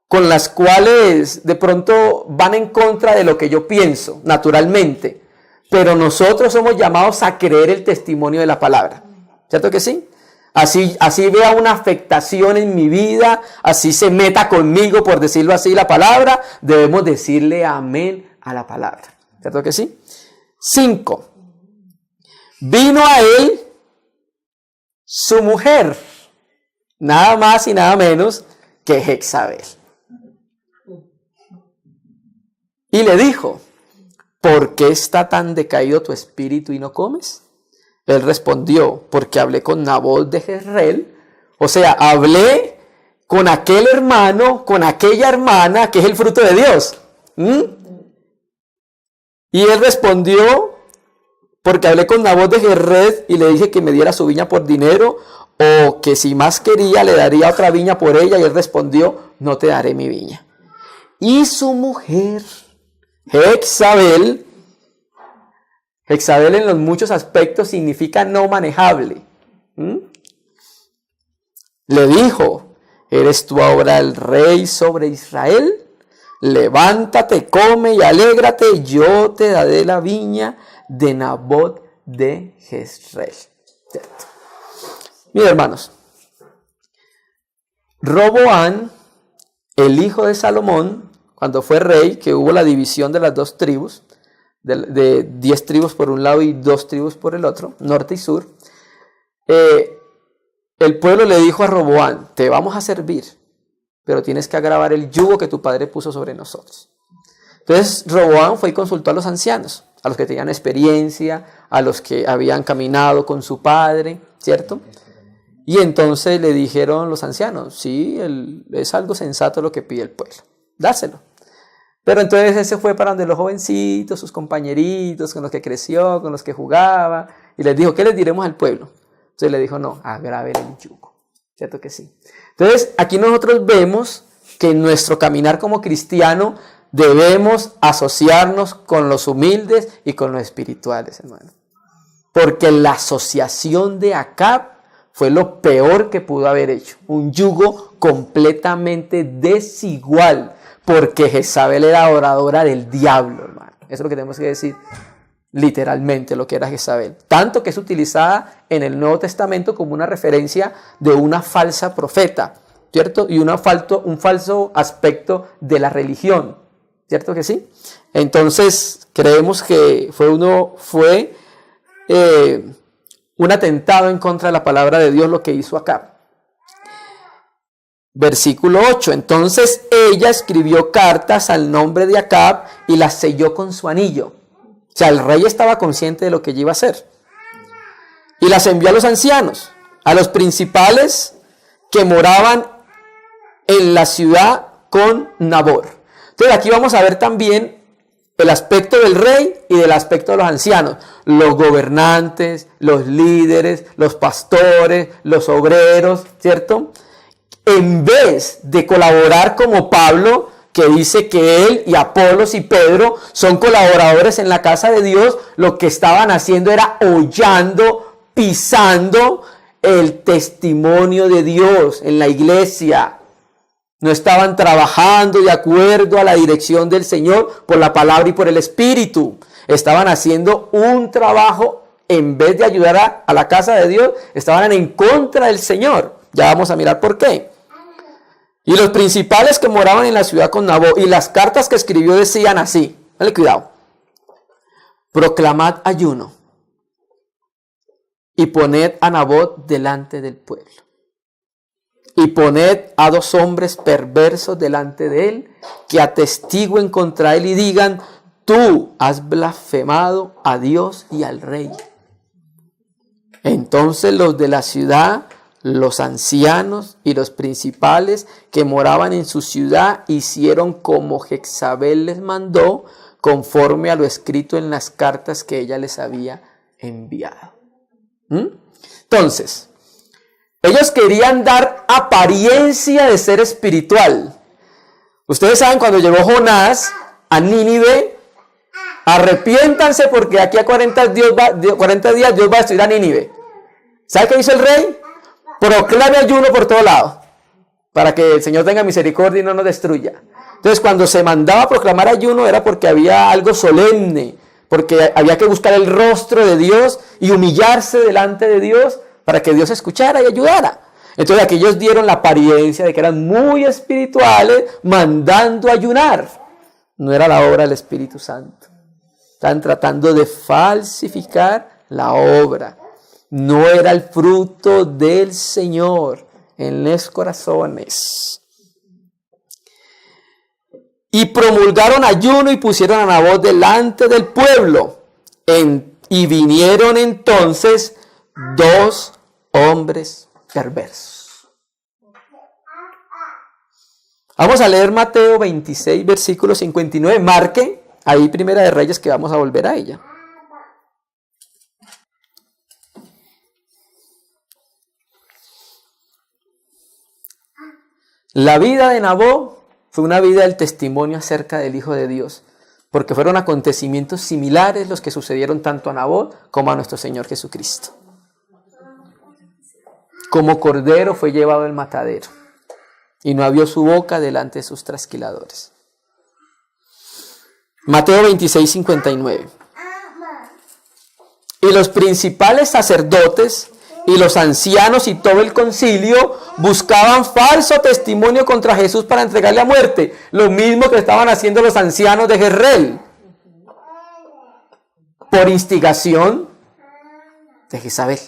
con las cuales de pronto van en contra de lo que yo pienso, naturalmente. Pero nosotros somos llamados a creer el testimonio de la palabra. ¿Cierto que sí? Así vea una afectación en mi vida, así se meta conmigo, por decirlo así, la palabra, debemos decirle amén a la palabra. ¿Cierto que sí? 5. Vino a él su mujer, nada más y nada menos que Jezabel. Y le dijo, ¿por qué está tan decaído tu espíritu y no comes? Él respondió, porque hablé con Nabot de Jezreel, O sea, hablé con aquel hermano, con aquella hermana, que es el fruto de Dios. Y él respondió, porque hablé con Nabot de Jerez y le dije que me diera su viña por dinero, o que si más quería le daría otra viña por ella. Y él respondió, no te daré mi viña. Y su mujer, Jezabel en los muchos aspectos significa no manejable. Le dijo, ¿eres tú ahora el rey sobre Israel? Levántate, come y alégrate, yo te daré la viña de Nabot de Jezreel. Mis hermanos, Roboam, el hijo de Salomón, cuando fue rey, que hubo la división de las dos tribus, de 10 tribus por un lado y 2 tribus por el otro, norte y sur, el pueblo le dijo a Roboam, te vamos a servir, pero tienes que agravar el yugo que tu padre puso sobre nosotros. Entonces Roboam fue y consultó a los ancianos, a los que tenían experiencia, a los que habían caminado con su padre, ¿cierto? Y entonces le dijeron los ancianos, sí, es algo sensato lo que pide el pueblo, dáselo. Pero entonces ese fue para donde los jovencitos, sus compañeritos, con los que creció, con los que jugaba, y les dijo, ¿qué les diremos al pueblo? Entonces le dijo, no, agraven el yugo, ¿cierto que sí? Entonces aquí nosotros vemos que en nuestro caminar como cristiano debemos asociarnos con los humildes y con los espirituales, hermano. Porque la asociación de Acab fue lo peor que pudo haber hecho. Un yugo completamente desigual. Porque Jezabel era adoradora del diablo, hermano. Eso es lo que tenemos que decir literalmente, lo que era Jezabel. Tanto que es utilizada en el Nuevo Testamento como una referencia de una falsa profeta, ¿cierto? Y un falso aspecto de la religión, ¿cierto que sí? Entonces, creemos que fue un atentado en contra de la palabra de Dios lo que hizo Acab. Versículo 8. Entonces ella escribió cartas al nombre de Acab y las selló con su anillo. O sea, el rey estaba consciente de lo que ella iba a hacer. Y las envió a los ancianos, a los principales que moraban en la ciudad con Nabot. Entonces aquí vamos a ver también el aspecto del rey y del aspecto de los ancianos, los gobernantes, los líderes, los pastores, los obreros, ¿cierto? En vez de colaborar como Pablo, que dice que él y Apolos y Pedro son colaboradores en la casa de Dios, lo que estaban haciendo era hollando, pisando el testimonio de Dios en la iglesia. No estaban trabajando de acuerdo a la dirección del Señor por la palabra y por el Espíritu. Estaban haciendo un trabajo, en vez de ayudar a la casa de Dios, estaban en contra del Señor. Ya vamos a mirar por qué. Y los principales que moraban en la ciudad con Nabot, y las cartas que escribió decían así, dale cuidado: proclamad ayuno y poned a Nabot delante del pueblo. Y poned a 2 hombres perversos delante de él, que atestiguen contra él y digan: tú has blasfemado a Dios y al rey. Entonces los de la ciudad, los ancianos y los principales que moraban en su ciudad, hicieron como Jezabel les mandó, conforme a lo escrito en las cartas que ella les había enviado. Entonces, ellos querían dar apariencia de ser espiritual. Ustedes saben, cuando llegó Jonás a Nínive, arrepiéntanse porque aquí a 40 días Dios va a destruir a Nínive. ¿Sabe qué hizo el rey? Proclame ayuno por todo lado, para que el Señor tenga misericordia y no nos destruya. Entonces, cuando se mandaba a proclamar ayuno era porque había algo solemne, porque había que buscar el rostro de Dios y humillarse delante de Dios para que Dios escuchara y ayudara. Entonces aquellos dieron la apariencia de que eran muy espirituales, mandando ayunar. No era la obra del Espíritu Santo. Estaban tratando de falsificar la obra. No era el fruto del Señor en los corazones. Y promulgaron ayuno y pusieron a Nabot delante del pueblo. Y vinieron entonces 2 hombres perversos. Vamos a leer Mateo 26, versículo 59. Marque ahí Primera de Reyes, que vamos a volver a ella. La vida de Nabot fue una vida del testimonio acerca del Hijo de Dios, porque fueron acontecimientos similares los que sucedieron tanto a Nabot como a nuestro Señor Jesucristo. Como cordero fue llevado al matadero, y no abrió su boca delante de sus trasquiladores. Mateo 26, 59. Y los principales sacerdotes y los ancianos y todo el concilio buscaban falso testimonio contra Jesús para entregarle a muerte. Lo mismo que estaban haciendo los ancianos de Jezreel, por instigación de Jezabel.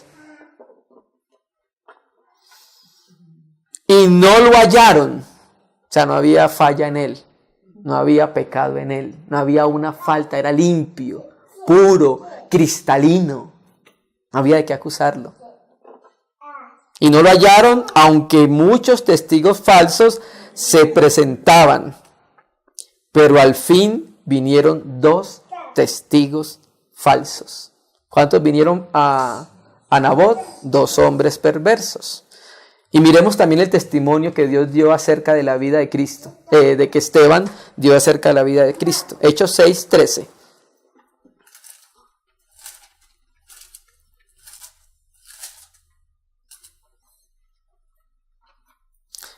Y no lo hallaron. O sea, no había falla en él. No había pecado en él. No había una falta. Era limpio, puro, cristalino. No había de qué acusarlo. Y no lo hallaron, aunque muchos testigos falsos se presentaban. Pero al fin vinieron 2 testigos falsos. ¿Cuántos vinieron a Nabot? 2 hombres perversos. Y miremos también el testimonio que Dios dio acerca de la vida de Cristo, de que Esteban dio acerca de la vida de Cristo. Hechos 6, 13.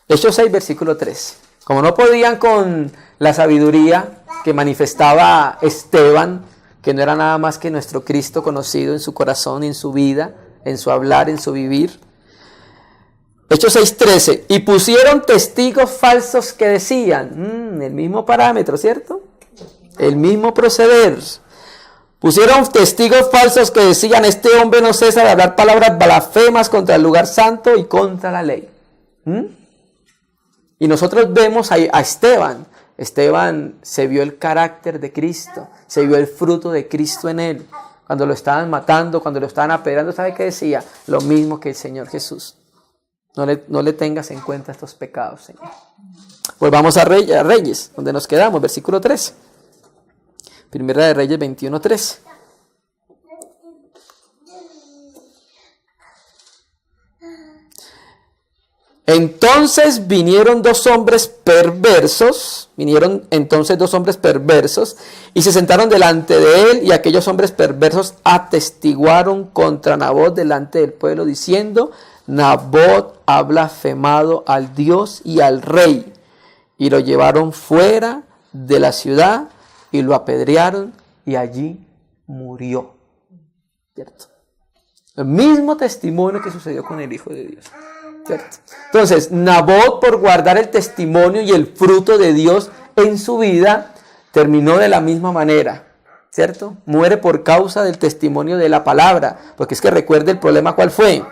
Hechos 6, versículo 13. Como no podían con la sabiduría que manifestaba Esteban, que no era nada más que nuestro Cristo conocido en su corazón, en su vida, en su hablar, en su vivir. Hechos 6:13, y pusieron testigos falsos que decían, el mismo parámetro, ¿cierto? El mismo proceder. Pusieron testigos falsos que decían, este hombre no cesa de hablar palabras blasfemas contra el lugar santo y contra la ley. Y nosotros vemos a Esteban. Esteban se vio el carácter de Cristo, se vio el fruto de Cristo en él. Cuando lo estaban matando, cuando lo estaban apedreando, ¿sabe qué decía? Lo mismo que el Señor Jesús. No le tengas en cuenta estos pecados, Señor. Volvamos a Reyes, donde nos quedamos, versículo 13. Primera de Reyes 21:13. Entonces vinieron dos hombres perversos y se sentaron delante de él, y aquellos hombres perversos atestiguaron contra Nabot delante del pueblo, diciendo, Nabot ha blasfemado al Dios y al rey. Y lo llevaron fuera de la ciudad y lo apedrearon y allí murió. ¿Cierto? El mismo testimonio que sucedió con el Hijo de Dios. ¿Cierto? Entonces, Nabot, por guardar el testimonio y el fruto de Dios en su vida, terminó de la misma manera. ¿Cierto? Muere por causa del testimonio de la palabra. Porque es que recuerde el problema, ¿cuál fue?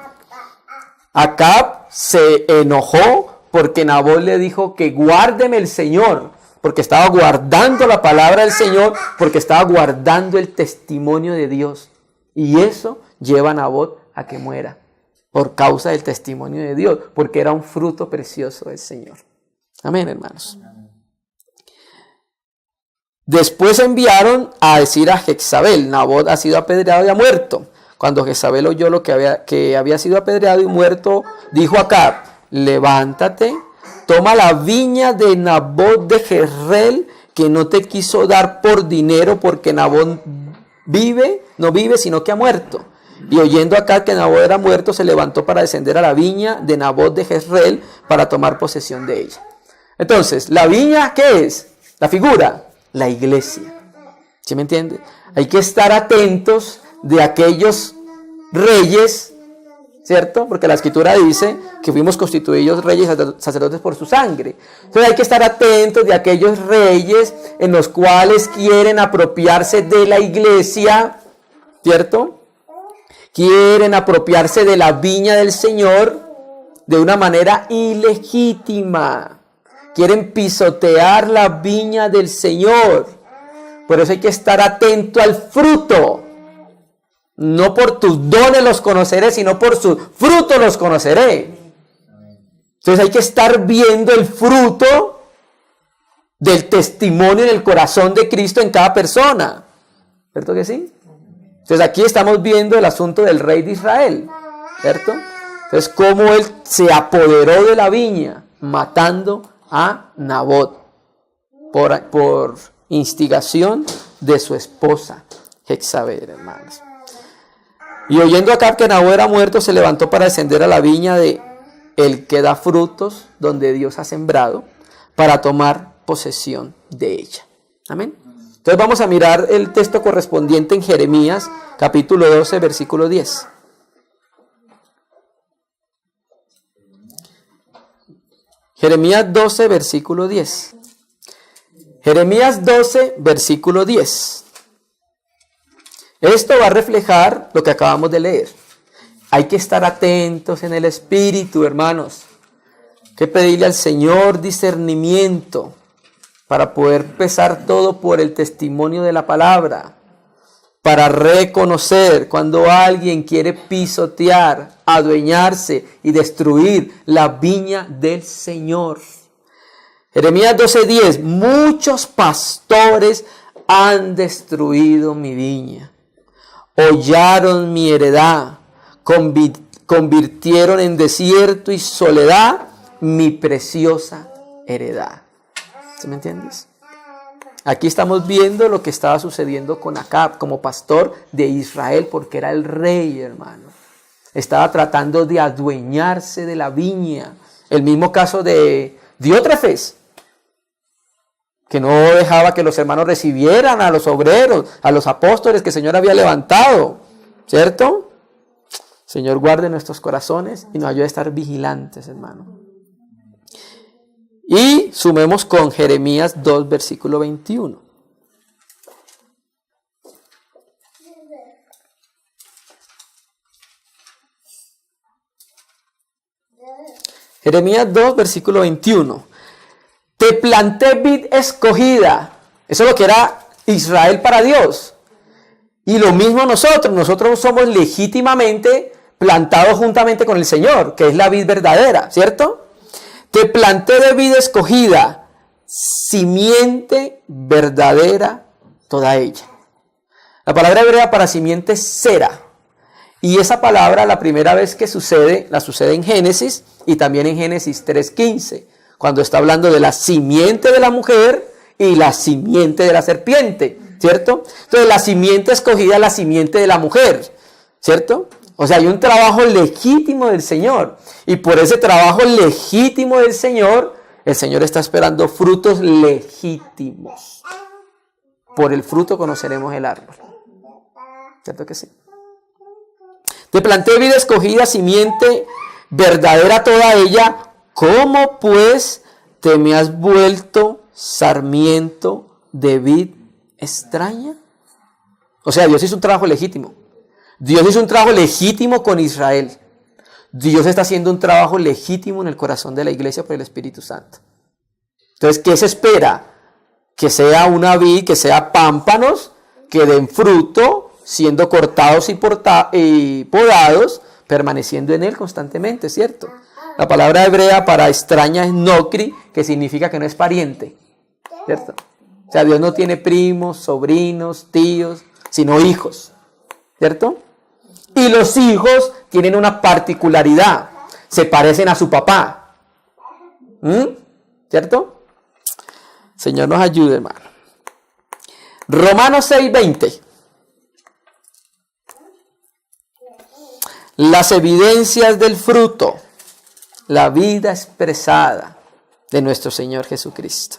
Acab se enojó porque Nabot le dijo que guárdeme el Señor, porque estaba guardando la palabra del Señor, porque estaba guardando el testimonio de Dios. Y eso lleva a Nabot a que muera, por causa del testimonio de Dios, porque era un fruto precioso del Señor. Amén, hermanos. Después enviaron a decir a Jezabel, Nabot ha sido apedreado y ha muerto. Cuando Jezabel oyó lo que había sido apedreado y muerto, dijo a Acab, levántate, toma la viña de Nabot de Jezreel, que no te quiso dar por dinero, porque Nabot no vive, sino que ha muerto. Y oyendo Acab que Nabot era muerto, se levantó para descender a la viña de Nabot de Jezreel para tomar posesión de ella. Entonces, ¿la viña qué es? La figura, la iglesia. ¿Sí me entiende? Hay que estar atentos de aquellos reyes, ¿cierto? Porque la Escritura dice que fuimos constituidos reyes y sacerdotes por su sangre. Entonces hay que estar atentos de aquellos reyes en los cuales quieren apropiarse de la iglesia, ¿cierto? Quieren apropiarse de la viña del Señor de una manera ilegítima. Quieren pisotear la viña del Señor. Por eso hay que estar atento al fruto. No por tus dones los conoceré, sino por sus frutos los conoceré. Entonces hay que estar viendo el fruto del testimonio en el corazón de Cristo en cada persona. ¿Cierto que sí? Entonces aquí estamos viendo el asunto del rey de Israel, ¿cierto? Entonces cómo él se apoderó de la viña, matando a Nabot por instigación de su esposa Jezabel, hermanos. Y oyendo Acab que Nabot era muerto, se levantó para descender a la viña de el que da frutos, donde Dios ha sembrado, para tomar posesión de ella. Amén. Entonces vamos a mirar el texto correspondiente en Jeremías, capítulo 12, versículo 10. Jeremías 12, versículo 10. Jeremías 12, versículo 10. Esto va a reflejar lo que acabamos de leer. Hay que estar atentos en el espíritu, hermanos. Hay que pedirle al Señor discernimiento para poder pesar todo por el testimonio de la palabra, para reconocer cuando alguien quiere pisotear, adueñarse y destruir la viña del Señor. Jeremías 12:10, muchos pastores han destruido mi viña, hollaron mi heredad, convirtieron en desierto y soledad mi preciosa heredad. ¿Sí me entiendes? Aquí estamos viendo lo que estaba sucediendo con Acab como pastor de Israel, porque era el rey, hermano. Estaba tratando de adueñarse de la viña. El mismo caso de Diótrefes, que no dejaba que los hermanos recibieran a los obreros, a los apóstoles que el Señor había levantado, ¿cierto? Señor, guarde nuestros corazones y nos ayude a estar vigilantes, hermano. Y sumemos con Jeremías 2, versículo 21. Jeremías 2, versículo 21. Te planté vid escogida. Eso es lo que era Israel para Dios. Y lo mismo nosotros somos legítimamente plantados juntamente con el Señor, que es la vid verdadera, ¿cierto? Te planté de vid escogida, simiente verdadera toda ella. La palabra hebrea para simiente es sera. Y esa palabra la primera vez que sucede, la sucede en Génesis y también en Génesis 3:15, cuando está hablando de la simiente de la mujer y la simiente de la serpiente, ¿cierto? Entonces la simiente escogida es la simiente de la mujer, ¿cierto? O sea, hay un trabajo legítimo del Señor. Y por ese trabajo legítimo del Señor, el Señor está esperando frutos legítimos. Por el fruto conoceremos el árbol. ¿Cierto que sí? Te planté vida escogida, simiente verdadera toda ella. ¿Cómo pues te me has vuelto sarmiento de vid extraña? O sea, Dios hizo un trabajo legítimo. Dios hizo un trabajo legítimo con Israel. Dios está haciendo un trabajo legítimo en el corazón de la iglesia por el Espíritu Santo. Entonces, ¿qué se espera? Que sea una vid, que sea pámpanos, que den fruto, siendo cortados y podados, permaneciendo en él constantemente, ¿cierto? La palabra hebrea para extraña es nokri, que significa que no es pariente, ¿cierto? O sea, Dios no tiene primos, sobrinos, tíos, sino hijos, ¿cierto? Y los hijos tienen una particularidad, se parecen a su papá, ¿cierto? Señor nos ayude, hermano. Romanos 6:20. Las evidencias del fruto, la vida expresada de nuestro Señor Jesucristo.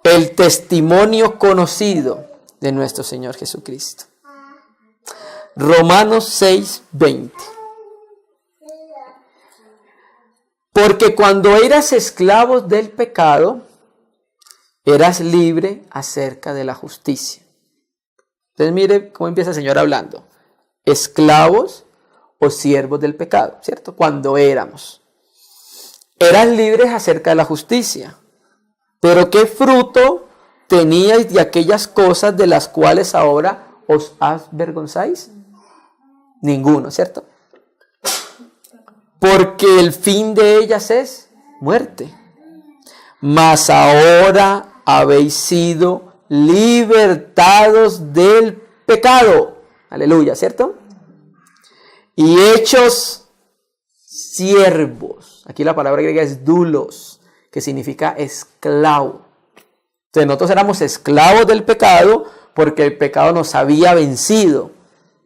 El testimonio conocido de nuestro Señor Jesucristo. Romanos 6:20. Porque cuando eras esclavos del pecado, eras libre acerca de la justicia. Entonces mire cómo empieza el Señor hablando. Esclavos o siervos del pecado, ¿cierto? Cuando éramos. Eras libres acerca de la justicia. Pero ¿qué fruto teníais de aquellas cosas de las cuales ahora os avergonzáis? Ninguno, ¿cierto? Porque el fin de ellas es muerte. mas ahora habéis sido libertados del pecado. Aleluya, ¿cierto? Y hechos siervos. Aquí la palabra griega es doulos, que significa esclavo. Entonces nosotros éramos esclavos del pecado porque el pecado nos había vencido,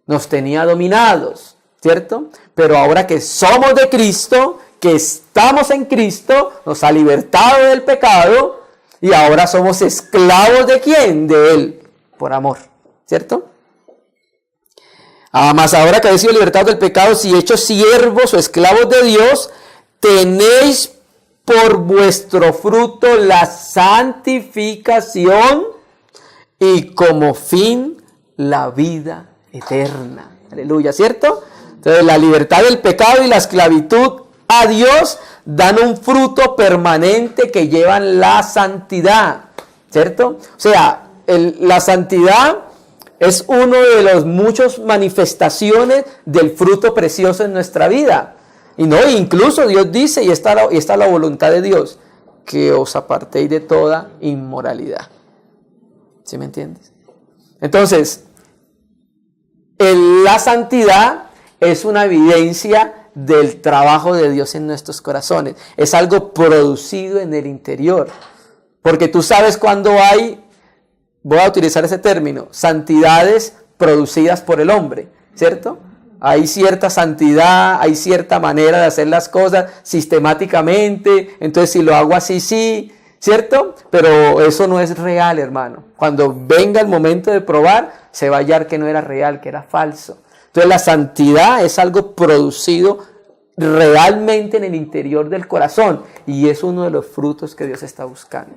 nos tenía dominados, ¿cierto? Pero ahora que somos de Cristo, que estamos en Cristo, nos ha libertado del pecado y ahora somos esclavos ¿de quién? De Él, por amor, ¿cierto? Mas ahora que habéis sido libertados del pecado, si hechos siervos o esclavos de Dios, tenéis por vuestro fruto la santificación y como fin la vida eterna. Aleluya, ¿cierto? Entonces la libertad del pecado y la esclavitud a Dios dan un fruto permanente que llevan la santidad, ¿cierto? O sea, la santidad es uno de los muchos manifestaciones del fruto precioso en nuestra vida. Y no, incluso Dios dice, y está la voluntad de Dios, que os apartéis de toda inmoralidad. ¿Sí me entiendes? Entonces, la santidad es una evidencia del trabajo de Dios en nuestros corazones. Es algo producido en el interior. Porque tú sabes cuando hay, voy a utilizar ese término, santidades producidas por el hombre, ¿cierto? Hay cierta santidad, hay cierta manera de hacer las cosas sistemáticamente, entonces si lo hago así, sí, ¿cierto? Pero eso no es real, hermano. Cuando venga el momento de probar, se va a hallar que no era real, que era falso. Entonces la santidad es algo producido realmente en el interior del corazón y es uno de los frutos que Dios está buscando.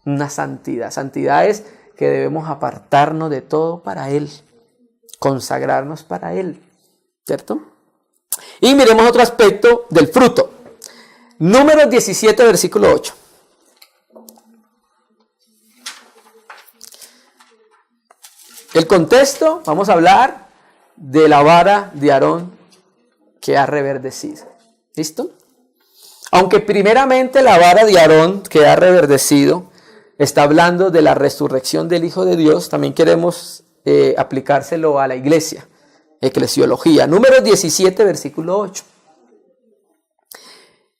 Una santidad. Santidad es que debemos apartarnos de todo para Él. Consagrarnos para Él, ¿cierto? Y miremos otro aspecto del fruto. Números 17, versículo 8. El contexto, vamos a hablar de la vara de Aarón que ha reverdecido. ¿Listo? Aunque primeramente la vara de Aarón que ha reverdecido está hablando de la resurrección del Hijo de Dios, también queremos aplicárselo a la iglesia, eclesiología. Números 17, versículo 8.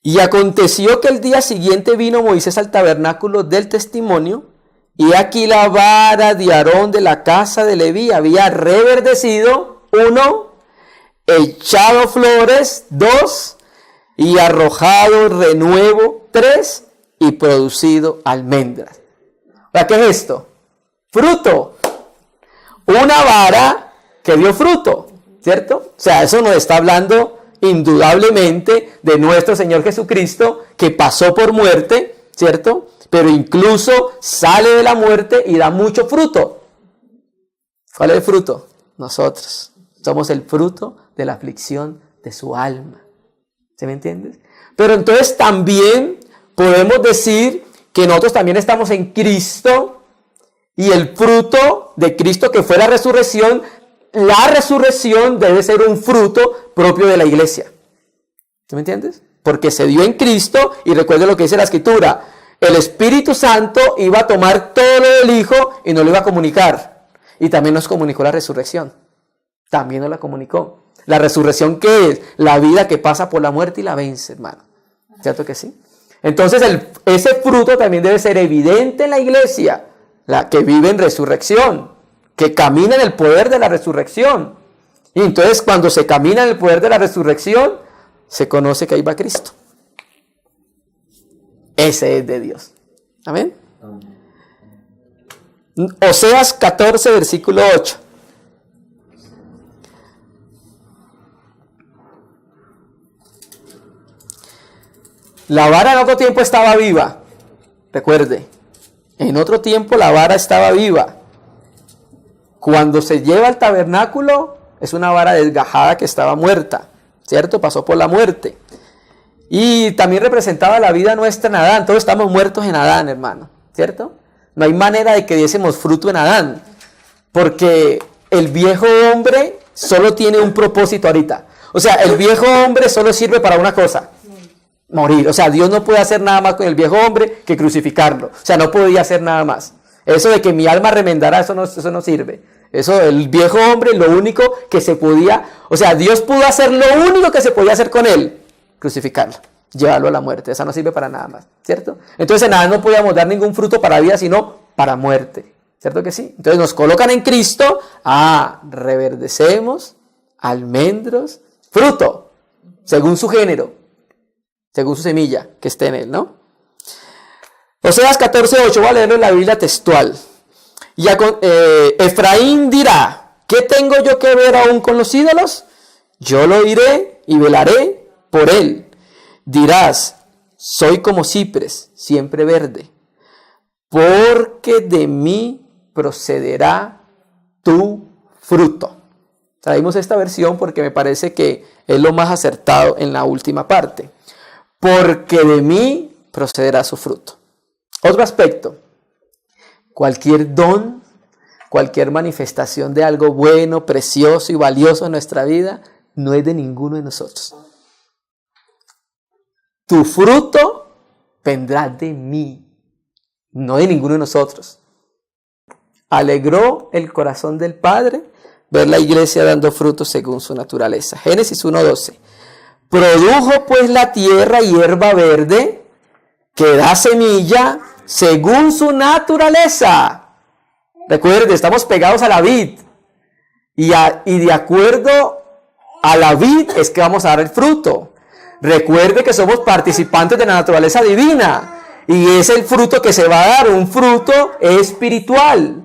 Y aconteció que el día siguiente vino Moisés al tabernáculo del testimonio, y aquí la vara de Aarón de la casa de Leví había reverdecido, 1, echado flores, 2, y arrojado renuevo, 3, y producido almendras. ¿Qué es esto? Fruto. Una vara que dio fruto, ¿cierto? O sea, eso nos está hablando indudablemente de nuestro Señor Jesucristo que pasó por muerte, ¿cierto? Pero incluso sale de la muerte y da mucho fruto. ¿Cuál es el fruto? Nosotros. Somos el fruto de la aflicción de su alma. ¿Se me entiendes? Pero entonces también podemos decir que nosotros también estamos en Cristo y el fruto de Cristo que fue la resurrección debe ser un fruto propio de la iglesia. ¿Sí me entiendes? Porque se dio en Cristo y recuerde lo que dice la Escritura. El Espíritu Santo iba a tomar todo lo del Hijo y nos lo iba a comunicar. Y también nos comunicó la resurrección. También nos la comunicó. La resurrección, ¿qué es? La vida que pasa por la muerte y la vence, hermano. ¿Cierto que sí? Entonces ese fruto también debe ser evidente en la iglesia. La que vive en resurrección, que camina en el poder de la resurrección. Y entonces cuando se camina en el poder de la resurrección, se conoce que ahí va Cristo. Ese es de Dios. Amén. Oseas 14, versículo 8. La vara en otro tiempo estaba viva. Recuerde. En otro tiempo la vara estaba viva. Cuando se lleva al tabernáculo, es una vara desgajada que estaba muerta, ¿cierto? Pasó por la muerte. Y también representaba la vida nuestra en Adán. Todos estamos muertos en Adán, hermano, ¿cierto? No hay manera de que diésemos fruto en Adán. Porque el viejo hombre solo tiene un propósito ahorita. O sea, el viejo hombre solo sirve para una cosa. morir. O sea, Dios no puede hacer nada más con el viejo hombre que crucificarlo. O sea, no podía hacer nada más. Eso de que mi alma remendará, eso no sirve. Eso, el viejo hombre, lo único que se podía, o sea, Dios pudo hacer lo único que se podía hacer con él, crucificarlo, llevarlo a la muerte. Esa no sirve para nada más, ¿cierto? Entonces nada, no podíamos dar ningún fruto para vida, sino para muerte, ¿cierto que sí? Entonces nos colocan en Cristo, reverdecemos, almendros, fruto, según su género, según su semilla que esté en él, ¿no? Oseas 14:8, voy a leerlo en la Biblia textual. Y Efraín dirá, ¿qué tengo yo que ver aún con los ídolos? Yo lo iré y velaré por él. Dirás, soy como cipres, siempre verde, porque de mí procederá tu fruto. Traímos esta versión porque me parece que es lo más acertado en la última parte. Porque de mí procederá su fruto. Otro aspecto. Cualquier don, cualquier manifestación de algo bueno, precioso y valioso en nuestra vida, no es de ninguno de nosotros. Tu fruto vendrá de mí, no de ninguno de nosotros. Alegró el corazón del Padre ver la iglesia dando frutos según su naturaleza. Génesis 1:12. Produjo pues la tierra hierba verde que da semilla según su naturaleza. Recuerde, estamos pegados a la vid. Y de acuerdo a la vid es que vamos a dar el fruto. Recuerde que somos participantes de la naturaleza divina. Y es el fruto que se va a dar, un fruto espiritual.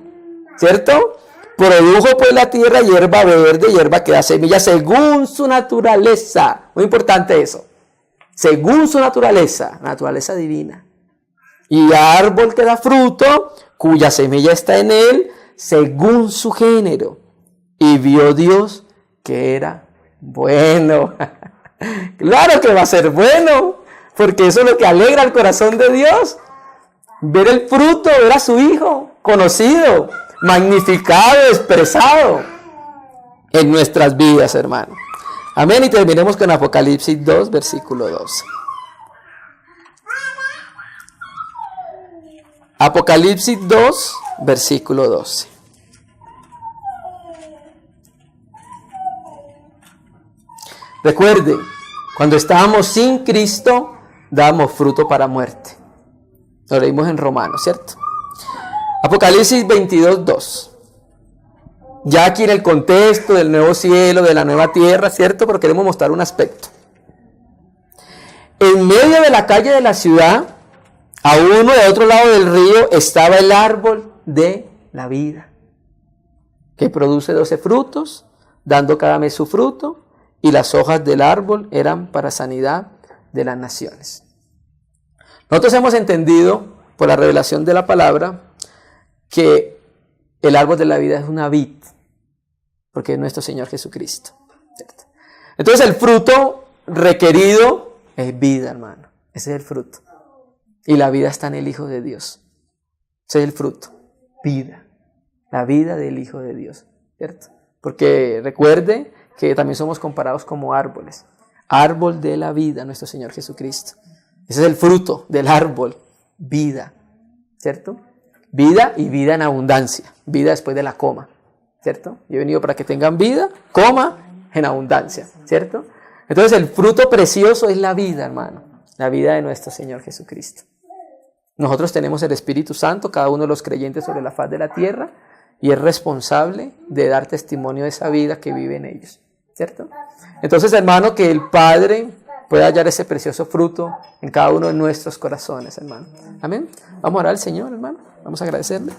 ¿Cierto? Produjo pues la tierra hierba verde, hierba que da semilla según su naturaleza. Muy importante eso. Según su naturaleza divina. Y árbol que da fruto, cuya semilla está en él, según su género. Y vio Dios que era bueno. Claro que va a ser bueno, porque eso es lo que alegra el corazón de Dios. Ver el fruto, ver a su Hijo conocido, magnificado, expresado en nuestras vidas, hermano. Amén. Y terminemos con Apocalipsis 2, versículo 12. Apocalipsis 2, versículo 12. Recuerde, cuando estábamos sin Cristo, dábamos fruto para muerte. Lo leímos en Romanos, ¿cierto? Apocalipsis 22, 2. Ya aquí en el contexto del nuevo cielo, de la nueva tierra, ¿cierto? Pero queremos mostrar un aspecto. En medio de la calle de la ciudad, a uno de otro lado del río, estaba el árbol de la vida, que produce 12 frutos, dando cada mes su fruto, y las hojas del árbol eran para sanidad de las naciones. Nosotros hemos entendido, por la revelación de la palabra, que el árbol de la vida es una vid, porque es nuestro Señor Jesucristo, ¿cierto? Entonces el fruto requerido es vida, hermano. Ese es el fruto. Y la vida está en el Hijo de Dios. Ese es el fruto. Vida. La vida del Hijo de Dios, ¿cierto? Porque recuerde que también somos comparados como árboles. Árbol de la vida, nuestro Señor Jesucristo. Ese es el fruto del árbol. Vida, ¿cierto? Vida y vida en abundancia. Vida después de la coma, ¿cierto? Yo he venido para que tengan vida, coma, en abundancia, ¿cierto? Entonces el fruto precioso es la vida, hermano. La vida de nuestro Señor Jesucristo. Nosotros tenemos el Espíritu Santo, cada uno de los creyentes sobre la faz de la tierra, y es responsable de dar testimonio de esa vida que vive en ellos, ¿cierto? Entonces, hermano, que el Padre pueda hallar ese precioso fruto en cada uno de nuestros corazones, hermano. Amén. Vamos a orar al Señor, hermano. Vamos a agradecerle.